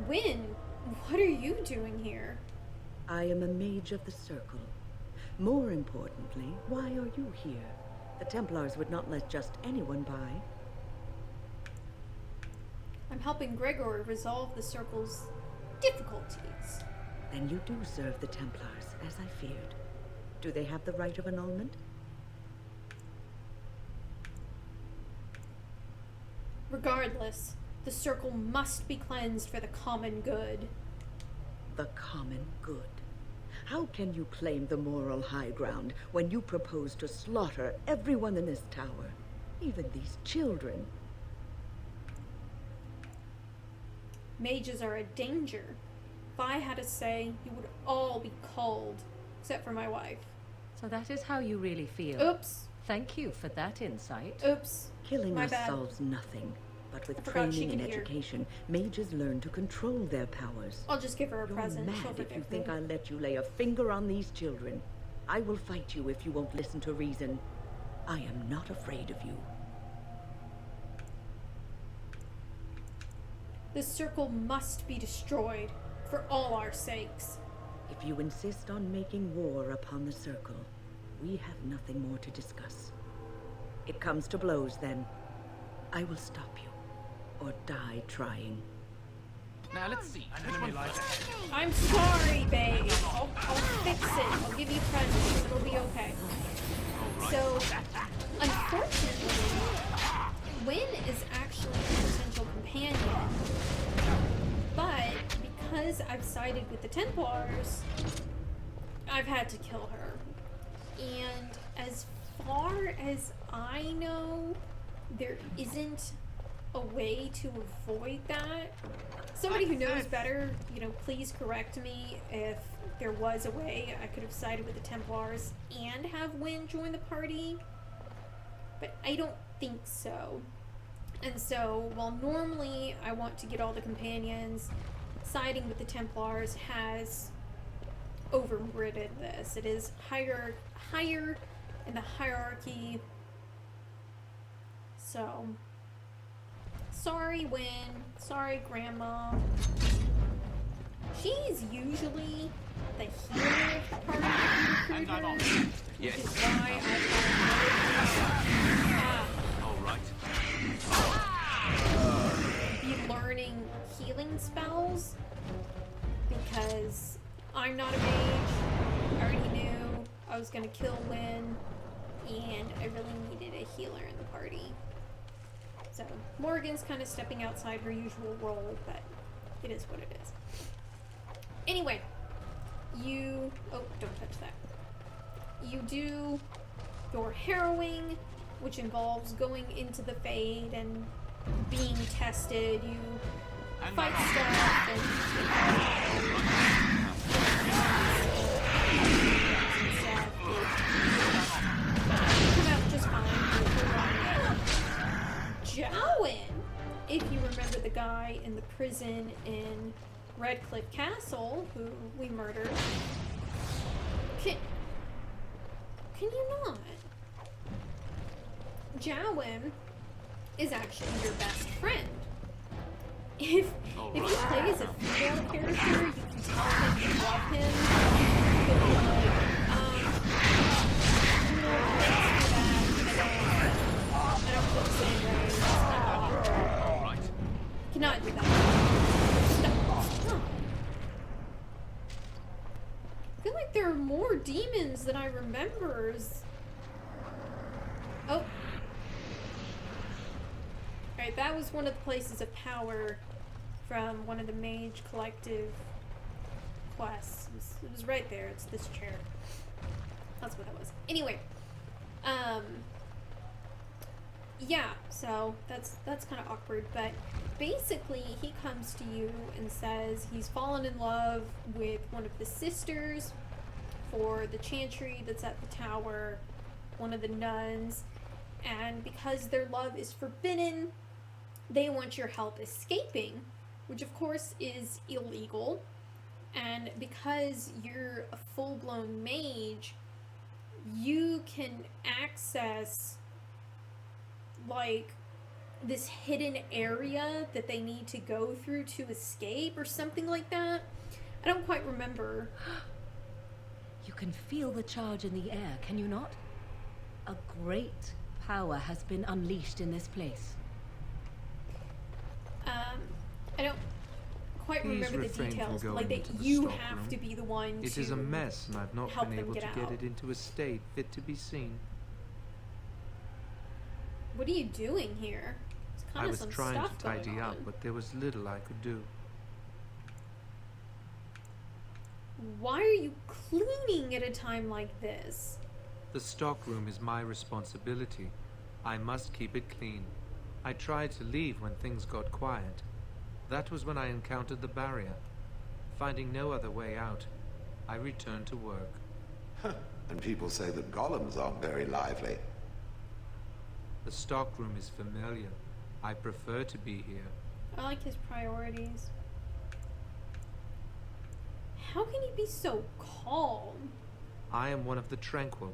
A: Wynn, what are you doing here?
C: I am a mage of the Circle. More importantly, why are you here? The Templars would not let just anyone by.
A: I'm helping Gregor resolve the Circle's difficulties.
C: Then you do serve the Templars, as I feared. Do they have the right of annulment?
A: Regardless, the Circle must be cleansed for the common good.
C: The common good. How can you claim the moral high ground when you propose to slaughter everyone in this tower? Even these children.
A: Mages are a danger. If I had a say, you would all be culled, except for my wife.
E: So that is how you really feel.
A: Oops.
E: Thank you for that insight.
A: Oops.
C: Killing
A: My
C: us
A: bad.
C: solves nothing. But with
A: I forgot she
C: training and
A: could hear.
C: education, mages learn to control their powers.
A: I'll just give her a
C: You're
A: present. She'll
C: mad if you
A: forgive
C: think
A: me.
C: I'll let you lay a finger on these children. I will fight you if you won't listen to reason. I am not afraid of you.
A: The Circle must be destroyed, for all our sakes.
C: If you insist on making war upon the Circle, we have nothing more to discuss. It comes to blows, then. I will stop you, or die trying.
B: Now let's see. Which one first?
A: I'm sorry, babe. I'll fix it. I'll give you presents. It'll be okay. So, unfortunately, Wynn is actually a potential companion. But because I've sided with the Templars, I've had to kill her. And as far as I know, there isn't a way to avoid that. Somebody who knows better, please correct me if there was a way I could have sided with the Templars and have Wynn join the party. But I don't think so. And so, while normally I want to get all the companions, siding with the Templars has overridden this. It is higher in the hierarchy. So, sorry, Wynn. Sorry, Grandma. She's usually the healer of the party recruiter, which is why be learning healing spells, because I'm not a mage. I already knew I was gonna kill Wynn, and I really needed a healer in the party. So Morgan's kind of stepping outside her usual role, but it is what it is. Anyway, oh, don't touch that. You do your harrowing, which involves going into the Fade and being tested. You fight stuff and stuff. Come out just fine. Jowen, if you remember the guy in the prison in Redcliffe Castle who we murdered, can you not? Jowen is actually your best friend. If you play as a female character, you can tell him you love him. You'll be like, no, thanks for that. I don't feel the same way. Cannot do that. Stop. I feel like there are more demons than I remember. Oh. Alright, that was one of the places of power from one of the Mage Collective quests. It was right there. It's this chair. That's what that was. Anyway, Yeah, so that's kind of awkward, but basically he comes to you and says he's fallen in love with one of the sisters for the chantry that's at the tower, one of the nuns, and because their love is forbidden, they want your help escaping, which of course is illegal. And because you're a full-blown mage, you can access like this hidden area that they need to go through to escape or something like that. I don't quite remember.
E: You can feel the charge in the air, can you not? A great power has been unleashed in this place.
A: I don't quite
O: Please
A: remember the
O: refrain from
A: details,
O: going
A: like that
O: into the
A: you
O: stockroom.
A: have to be the one
O: It
A: to
O: is a mess, and I've not
A: help
O: been
A: them
O: able to
A: get
O: get
A: out.
O: it into a state fit to be seen.
A: What are you doing here? There's kind
O: I
A: of
O: was
A: some
O: trying
A: stuff
O: to tidy
A: going
O: up,
A: on.
O: but there was little I could do.
A: Why are you cleaning at a time like this?
O: The stockroom is my responsibility. I must keep it clean. I tried to leave when things got quiet. That was when I encountered the barrier. Finding no other way out, I returned to work.
L: And people say that golems aren't very lively.
O: The stockroom is familiar. I prefer to be here.
A: I like his priorities. How can he be so calm?
O: I am one of the tranquil.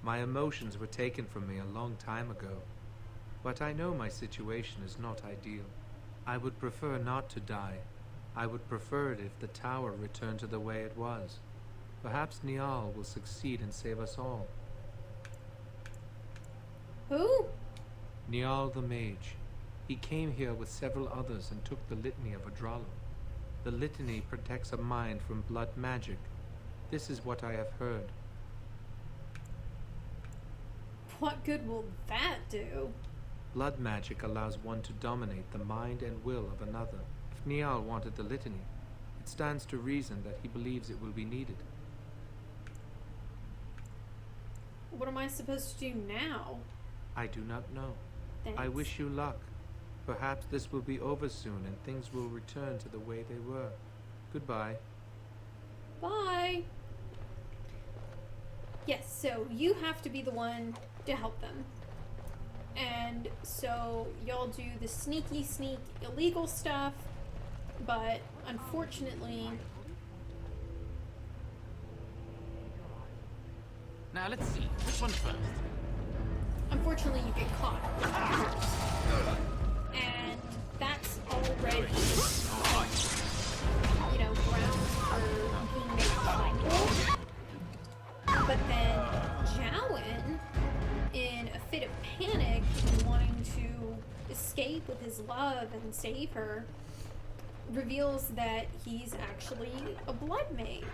O: My emotions were taken from me a long time ago. But I know my situation is not ideal. I would prefer not to die. I would prefer it if the tower returned to the way it was. Perhaps Niall will succeed and save us all.
A: Who?
O: Niall the mage. He came here with several others and took the litany of Adralo. The litany protects a mind from blood magic. This is what I have heard.
A: What good will that do?
O: Blood magic allows one to dominate the mind and will of another. If Niall wanted the litany, it stands to reason that he believes it will be needed.
A: What am I supposed to do now?
O: I do not know.
A: Thanks.
O: I wish you luck. Perhaps this will be over soon and things will return to the way they were. Goodbye.
A: Bye. Yes, so you have to be the one to help them. And so y'all do the sneaky sneak illegal stuff, but unfortunately...
B: Now let's see, which one first?
A: Unfortunately, you get caught. And that's already, you know, grounds for being made cycle. But then Jowen, in a fit of panic and wanting to escape with his love and save her, reveals that he's actually a blood mage.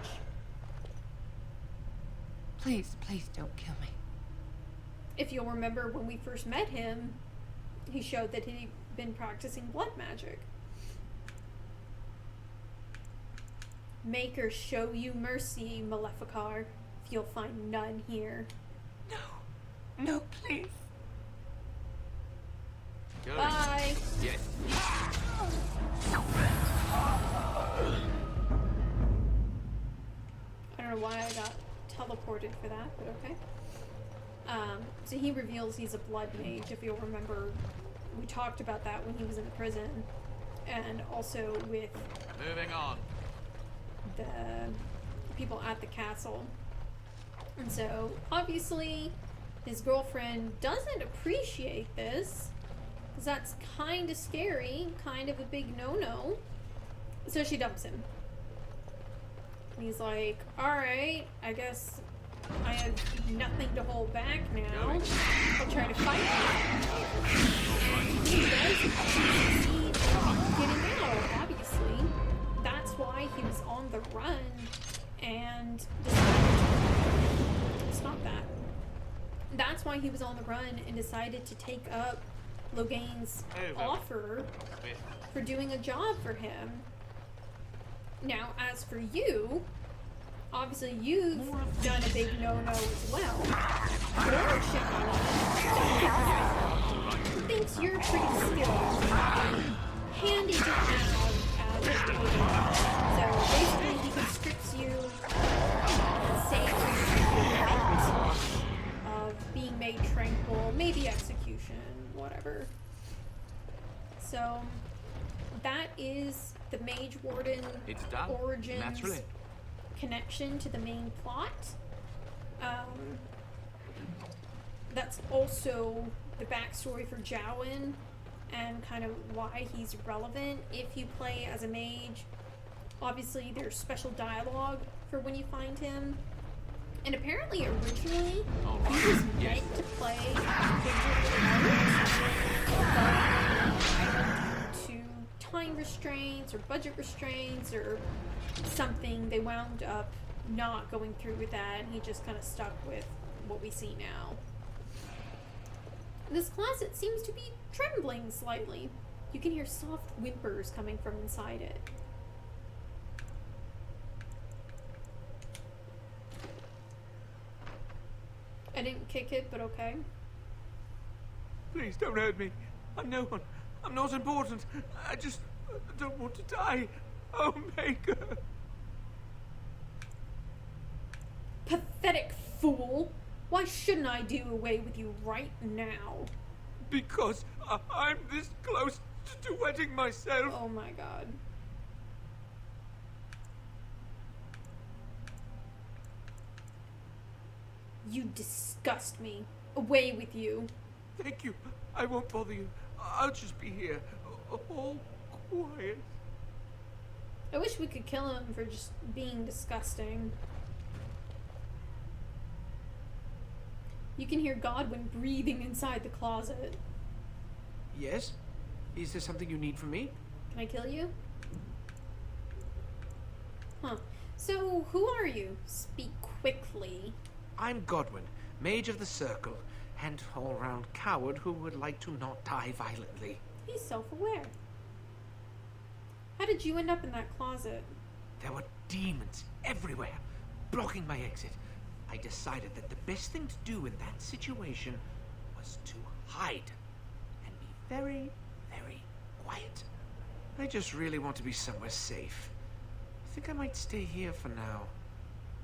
E: Please, please don't kill me.
A: If you'll remember when we first met him, he showed that he'd been practicing blood magic. Make her show you mercy, Maleficar, if you'll find none here.
E: No, please.
B: Good.
A: Bye!
B: Yes.
A: I don't know why I got teleported for that, but okay. So he reveals he's a blood mage, if you'll remember. We talked about that when he was in prison. And also with
B: Moving on.
A: the people at the castle. And so, obviously, his girlfriend doesn't appreciate this, because that's kind of scary, kind of a big no-no. So she dumps him. And he's like, alright, I guess I have nothing to hold back now. I'll try to fight him. And he does succeed in getting out, obviously. That's why he was on the run and decided to stop that. That's why he was on the run and decided to take up Loghain's offer for doing a job for him. Now, as for you, obviously you've done a big no-no as well. lordship on you. He thinks you're pretty skilled. Handy to have as a warden. So basically he conscripts you and saves your right of being made tranquil, maybe execution, whatever. So that is the Mage Warden
H: It's done.
A: origins
H: Naturally.
A: connection to the main plot. That's also the backstory for Jowen and kind of why he's relevant if you play as a mage. Obviously, there's special dialogue for when you find him. And apparently, originally, he was meant to play to time restraints or budget restraints or something, they wound up not going through with that, and he just kind of stuck with what we see now. This closet seems to be trembling slightly. You can hear soft whimpers coming from inside it. I didn't kick it, but okay.
O: Please don't hurt me. I'm no one. I'm not important. I just don't want to die. Oh, Maker.
A: Pathetic fool! Why shouldn't I do away with you right now?
O: Because I'm this close to wedding myself.
A: Oh my god. You disgust me. Away with you.
O: Thank you. I won't bother you. I'll just be here. All quiet.
A: I wish we could kill him for just being disgusting. You can hear Godwin breathing inside the closet.
O: Yes? Is there something you need from me?
A: Can I kill you? Huh. So, who are you? Speak quickly.
O: I'm Godwin, Mage of the Circle, and all-round coward who would like to not die violently.
A: He's self-aware. How did you end up in that closet?
O: There were demons everywhere, blocking my exit. I decided that the best thing to do in that situation was to hide and be very, very quiet. I just really want to be somewhere safe. I think I might stay here for now.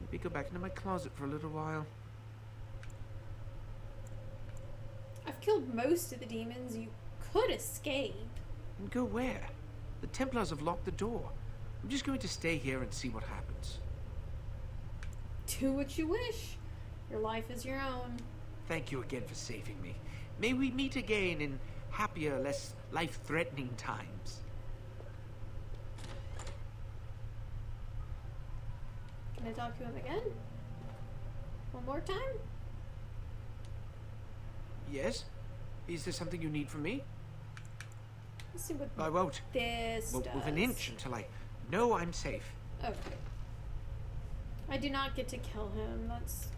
O: Maybe go back into my closet for a little while.
A: I've killed most of the demons. You could escape.
O: And go where? The Templars have locked the door. I'm just going to stay here and see what happens.
A: Do what you wish. Your life is your own.
O: Thank you again for saving me. May we meet again in happier, less life-threatening times.
A: Can I talk to him again? One more time?
O: Yes? Is there something you need from me?
A: Let's see what
O: I won't.
A: this
O: Move
A: does.
O: an inch until I know I'm safe.
A: Okay. I do not get to kill him. That's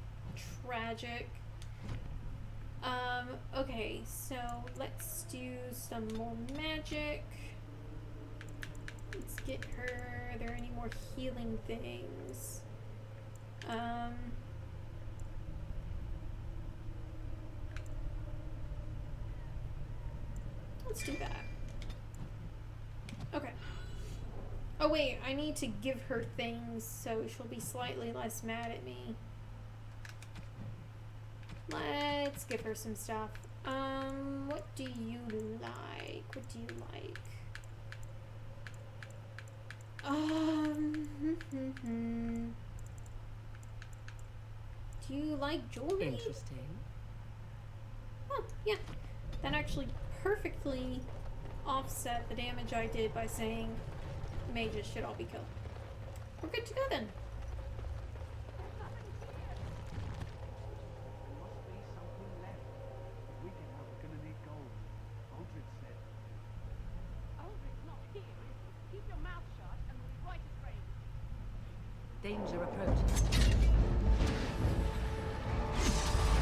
A: tragic. Okay, so let's do some more magic. Let's get her. Are there any more healing things? Let's do that. Okay. Oh wait, I need to give her things so she'll be slightly less mad at me. Let's give her some stuff. What do you like? What do you like? Do you like jewelry?
E: Interesting.
A: Oh, yeah. That actually perfectly offset the damage I did by saying mages should all be killed. We're good to go then.
E: Danger approaching.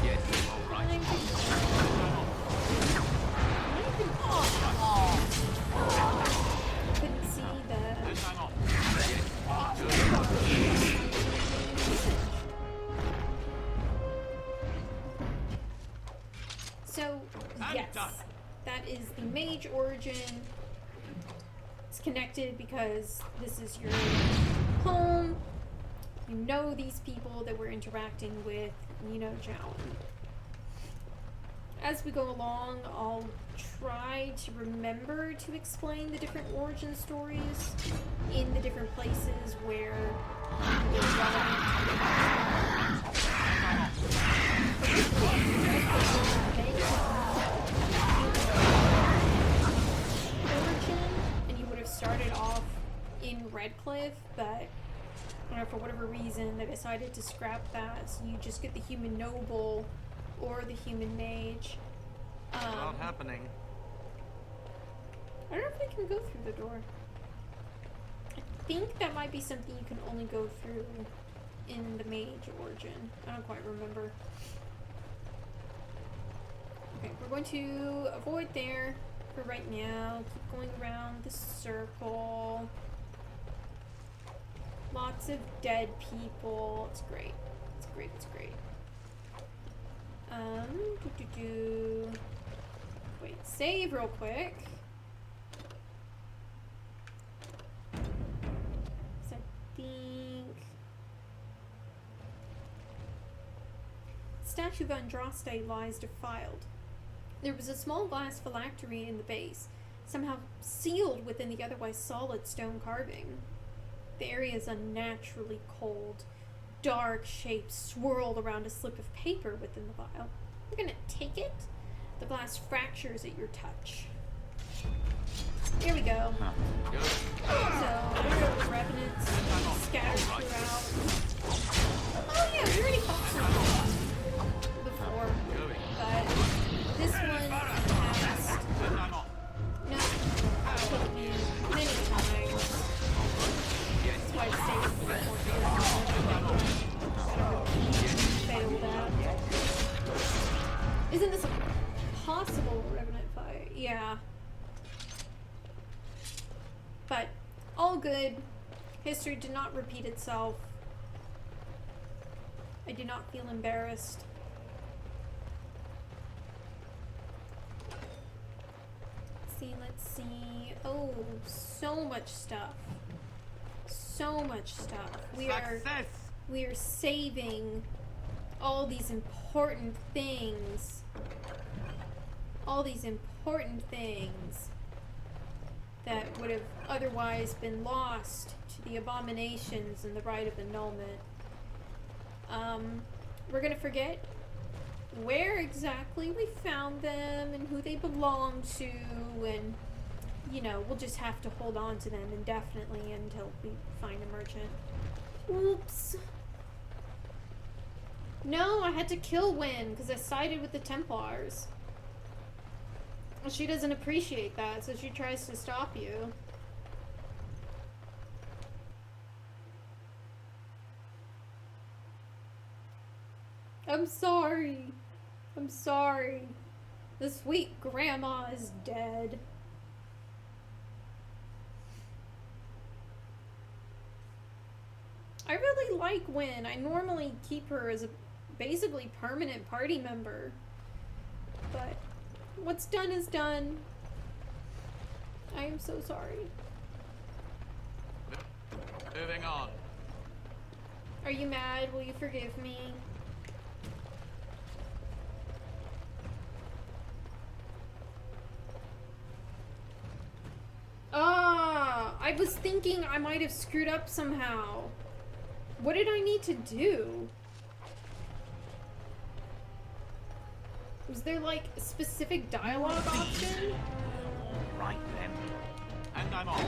I: Yes, all right.
A: Couldn't see the...
I: I'm off. Yes.
A: that is the mage origin. It's connected because this is your home. You know these people that we're interacting with. You know Jowan. As we go along, I'll try to remember to explain the different origin stories in the different places where they're origin, and you would have started off in Redcliffe, but I don't know, for whatever reason they decided to scrap that, so you just get the human noble or the human mage.
J: Not happening.
A: I don't know if I can go through the door. I think that might be something you can only go through in the mage origin. I don't quite remember. Okay, we're going to avoid there for right now. Keep going around the circle. Lots of dead people. It's great. It's great. It's great. Wait, save real quick. So I think the statue of Andraste lies defiled. There was a small glass phylactery in the base, somehow sealed within the otherwise solid stone carving. The area is unnaturally cold. Dark shapes swirled around a slip of paper within the vial. We're gonna take it. The glass fractures at your touch. Here we go. So, there are the revenants scattered throughout. Oh yeah, we already fought some before. But this one has killed me many times. That's why I saved for failed at. Isn't this a possible revenant fight? Yeah. But all good. History did not repeat itself. I do not feel embarrassed. Let's see. Oh, so much stuff. So much stuff. We are saving all these important things. All these important things that would have otherwise been lost to the abominations and the rite of annulment. We're gonna forget where exactly we found them and who they belong to, and you know, we'll just have to hold on to them indefinitely until we find a merchant. Oops. No, I had to kill Wynn because I sided with the Templars. She doesn't appreciate that, so she tries to stop you. I'm sorry. I'm sorry. The sweet grandma is dead. I really like Wynn. I normally keep her as a basically permanent party member. But what's done is done. I am so sorry.
B: Moving on.
A: Are you mad? Will you forgive me? I was thinking I might have screwed up somehow. What did I need to do? Was there like a specific dialogue option?
B: Right then. And I'm on.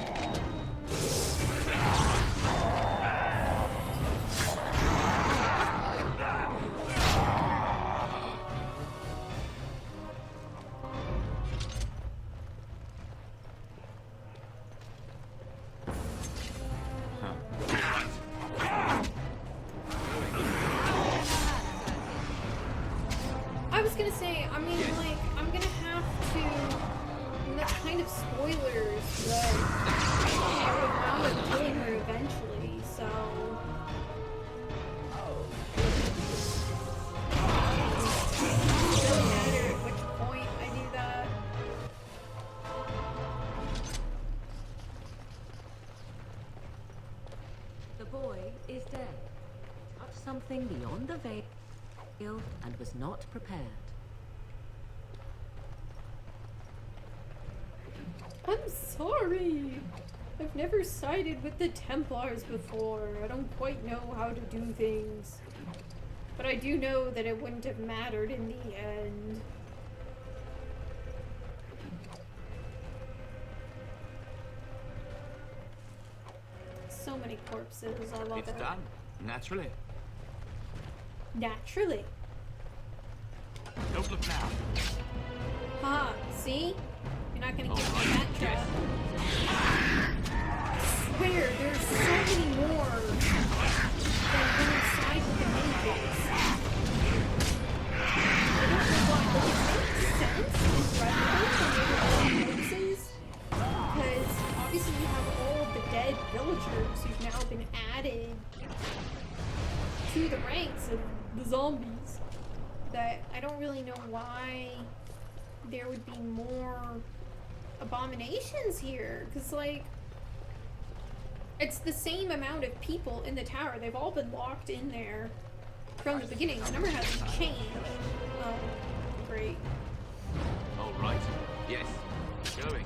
A: I was gonna say, I mean, like, I'm gonna have to, and that's kind of spoilers, but
E: is dead. Touched something beyond the veil and was not prepared.
A: I'm sorry. I've never sided with the Templars before. I don't quite know how to do things. But I do know that it wouldn't have mattered in the end. So many corpses. I love it.
B: It's done. Naturally.
A: Naturally.
B: Don't look now.
A: Ah, see? You're not gonna get me in that trap. I swear, there's so many more than one inside with the mages. I don't know why, but it makes sense in Brotherhood when they were all corpses. Because obviously you have all the dead villagers who've now been added to the ranks of the zombies. That I don't really know why there would be more abominations here, because like it's the same amount of people in the tower. They've all been locked in there from the beginning. The number hasn't changed. Oh, great.
B: All right. Yes. Going.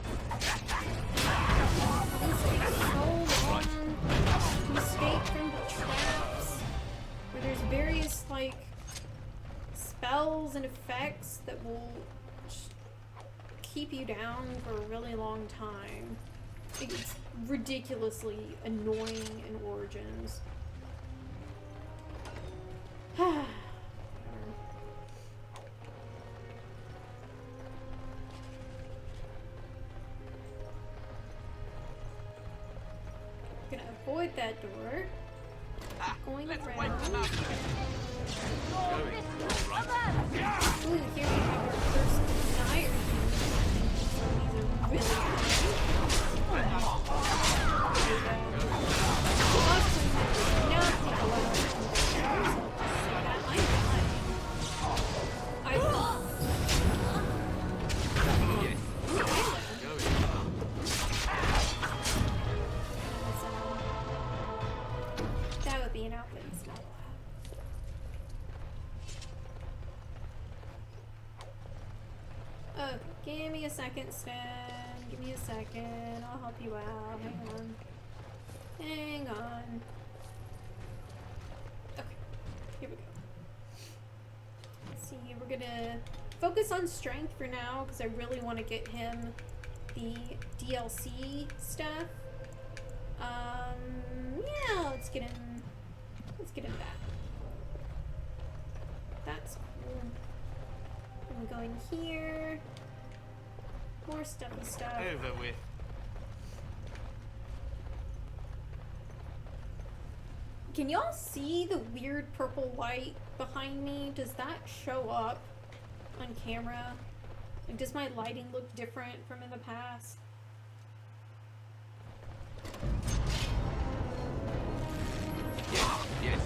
A: These take so long to escape from the traps, where there's various like spells and effects that will keep you down for a really long time. It's ridiculously annoying in Origins. Gonna avoid that door. Going around. Ooh, here we have our first desire. These are really that would be an outfit and stuff. Oh, give me a second, Stan. Give me a second. I'll help you out. Hang on. Hang on. Okay, here we go. Let's see, we're gonna focus on strength for now because I really want to get him the DLC stuff. Yeah, let's get him that. That's cool. I'm going here. More stuffy stuff.
B: Over with.
A: Can y'all see the weird purple light behind me? Does that show up on camera? Like, does my lighting look different from in the past?
B: Yes.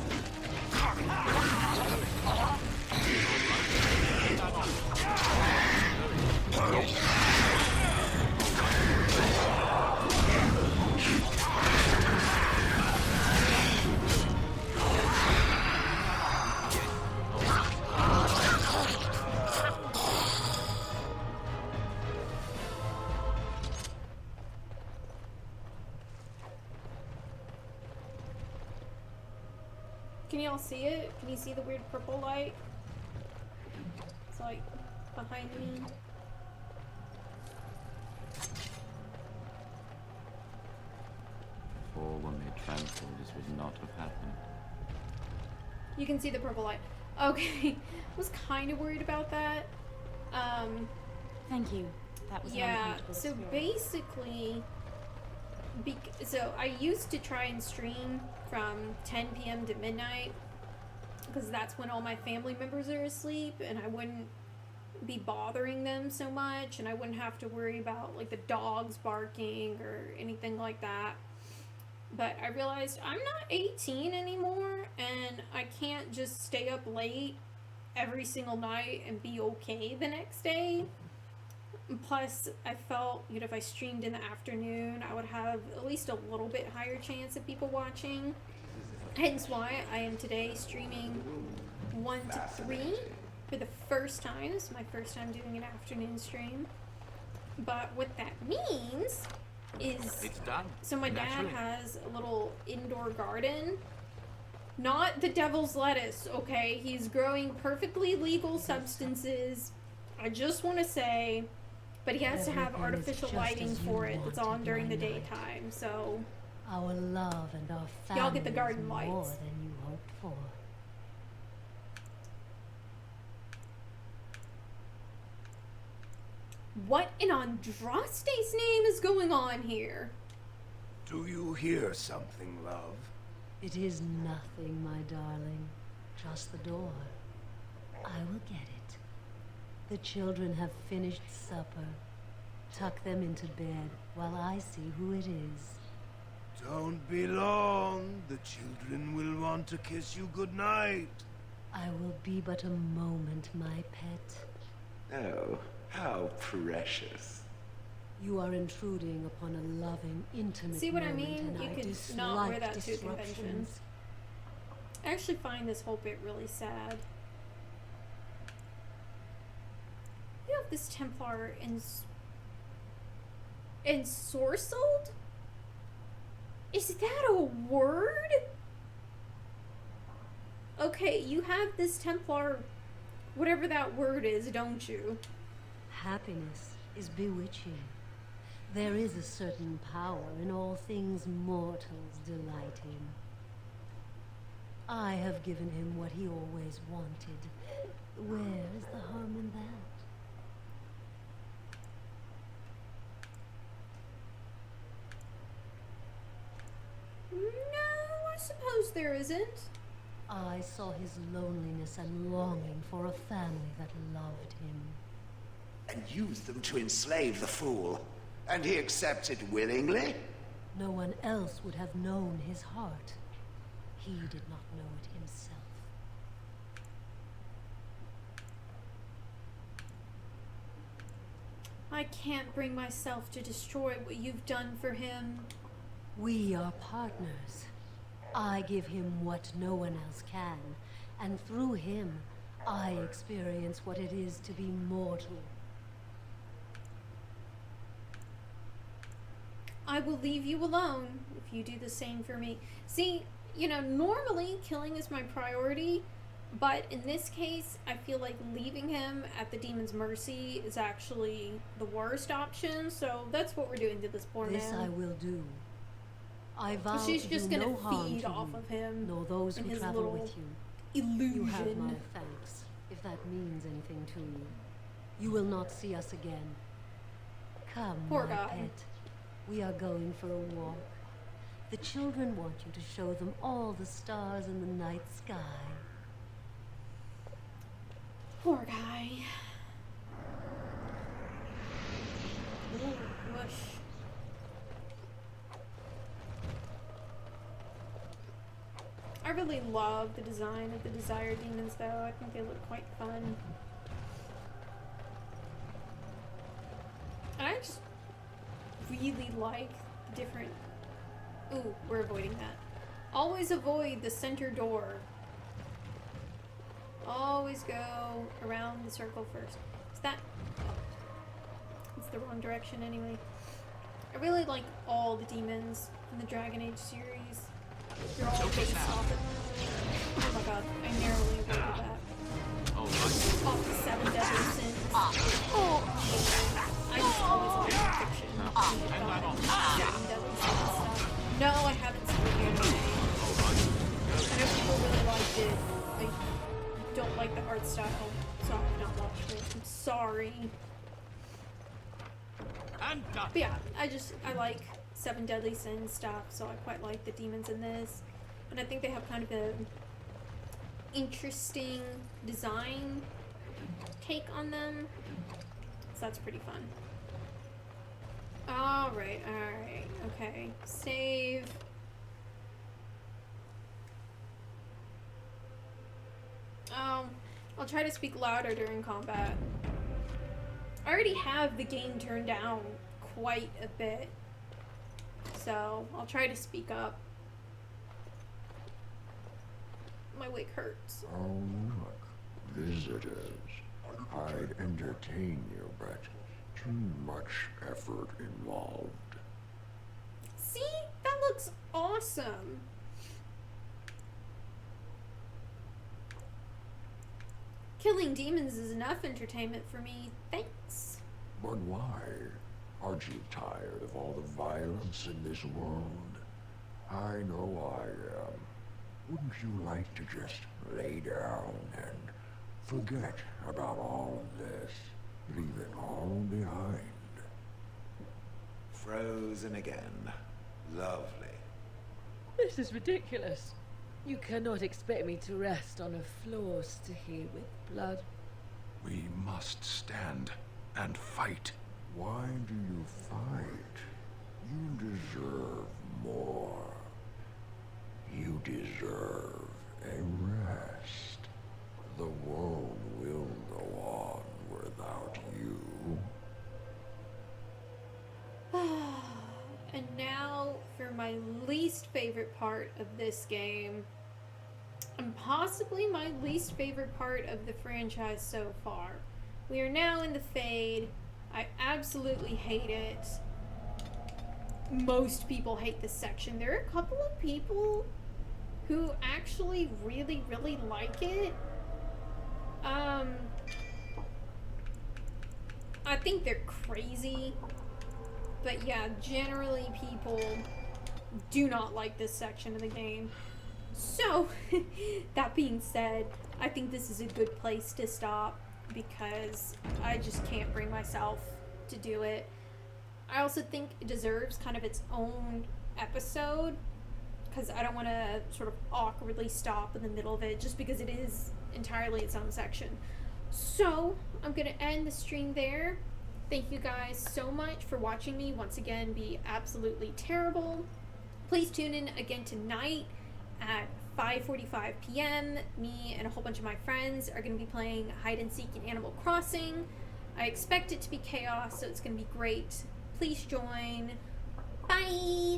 A: Can y'all see it? Can you see the weird purple light? It's like behind me.
P: Before when they tranquil, this would not have happened.
A: You can see the purple light. Okay, I was kind of worried about that.
F: Thank you. That was an
A: yeah.
F: uncomfortable
A: So
F: experience.
A: basically, so I used to try and stream from 10 p.m. to midnight because that's when all my family members are asleep, and I wouldn't be bothering them so much, and I wouldn't have to worry about like the dogs barking or anything like that. But I realized I'm not 18 anymore, and I can't just stay up late every single night and be okay the next day. Plus, I felt, if I streamed in the afternoon, I would have at least a little bit higher chance of people watching. Hence why I am today streaming 1 to 3 for the first time. This is my first time doing an afternoon stream. But what that means is...
B: It's done.
A: So my dad
B: Naturally.
A: has a little indoor garden. Not the devil's lettuce, okay? He's growing perfectly legal substances. I just want to say... But he has to have
E: Everything is
A: artificial
E: just
A: lighting
E: as you
A: for it that's on
E: wanted,
A: during the
E: my knight.
A: daytime, so...
E: Our love and our family
A: Y'all get the garden
E: is more
A: lights.
E: than you hoped for.
A: What in Andraste's name is going on here?
Q: Do you hear something, love?
E: It is nothing, my darling. Just the door. I will get it. The children have finished supper. Tuck them into bed while I see who it is.
Q: Don't be long. The children will want to kiss you goodnight.
E: I will be but a moment, my pet.
L: Oh, how precious.
E: You are intruding upon a loving, intimate
A: See what I
E: moment,
A: mean?
E: and
A: You
E: I
A: could
E: dislike
A: not wear that to a
E: disruptions.
A: convention. I actually find this whole bit really sad. You have this Templar ensorcelled? Is that a word? Okay, you have this Templar, whatever that word is, don't you?
E: Happiness is bewitching. There is a certain power in all things mortals delight in. I have given him what he always wanted. Where is the harm in that?
A: No, I suppose there isn't.
E: I saw his loneliness and longing for a family that loved him.
L: And used them to enslave the fool. And he accepted willingly?
E: No one else would have known his heart. He did not know it himself.
A: I can't bring myself to destroy what you've done for him.
E: We are partners. I give him what no one else can, and through him, I experience what it is to be mortal.
A: I will leave you alone if you do the same for me. See, you know, normally killing is my priority, but in this case, I feel like leaving him at the demon's mercy is actually the worst option, so that's what we're doing to this poor
E: This
A: man.
E: I will do. I vow
A: She's
E: to
A: just
E: do
A: gonna
E: no harm
A: feed
E: to
A: off
E: you,
A: of him
E: nor those
A: and
E: who
A: his
E: travel
A: little
E: with you.
A: illusion.
E: You have my thanks, if that means anything to you. You will not see us again. Come,
A: Poor
E: my
A: guy.
E: pet. We are going for a walk. The children want you to show them all the stars in the night sky.
A: Poor guy. Ooh, mush. I really love the design of the Desire Demons, though. I think they look quite fun. And I just really like different... Ooh, we're avoiding that. Always avoid the center door. Always go around the circle first. Is that... Oh. It's the wrong direction anyway. I really like all the demons in the Dragon Age series. They're all based off of... Oh my god, I narrowly avoided that. Off the 7 Deadly Sins. I just always like fiction. No, I haven't seen the anime. I know people really liked it. I don't like the art style, so I've not watched it. I'm sorry. But yeah, I like 7 Deadly Sins stuff, so I quite like the demons in this. And I think they have kind of a interesting design take on them. So that's pretty fun. Alright, okay. Save. I'll try to speak louder during combat. I already have the game turned down quite a bit, so I'll try to speak up. my wig hurts.
R: Oh, look. Visitors. I'd entertain you, but too much effort involved.
A: See? That looks awesome. Killing demons is enough entertainment for me. Thanks.
R: But why? Aren't you tired of all the violence in this world? I know I am. Wouldn't you like to just lay down and forget about all of this? Leave it all behind.
L: Frozen again. Lovely.
S: This is ridiculous. You cannot expect me to rest on a floor stained with blood.
M: We must stand and fight.
R: Why do you fight? You deserve more. You deserve a rest. The world will go on without you.
A: And now for my least favorite part of this game, and possibly my least favorite part of the franchise so far. We are now in the Fade. I absolutely hate it. Most people hate this section. There are a couple of people who actually really, really like it. I think they're crazy. But yeah, generally people do not like this section of the game. So, that being said, I think this is a good place to stop because I just can't bring myself to do it. I also think it deserves kind of its own episode because I don't want to sort of awkwardly stop in the middle of it just because it is entirely its own section. So, I'm going to end the stream there. Thank you guys so much for watching me once again be absolutely terrible. Please tune in again tonight at 5:45 p.m. Me and a whole bunch of my friends are going to be playing hide and seek in Animal Crossing. I expect it to be chaos, so it's going to be great. Please join. Bye!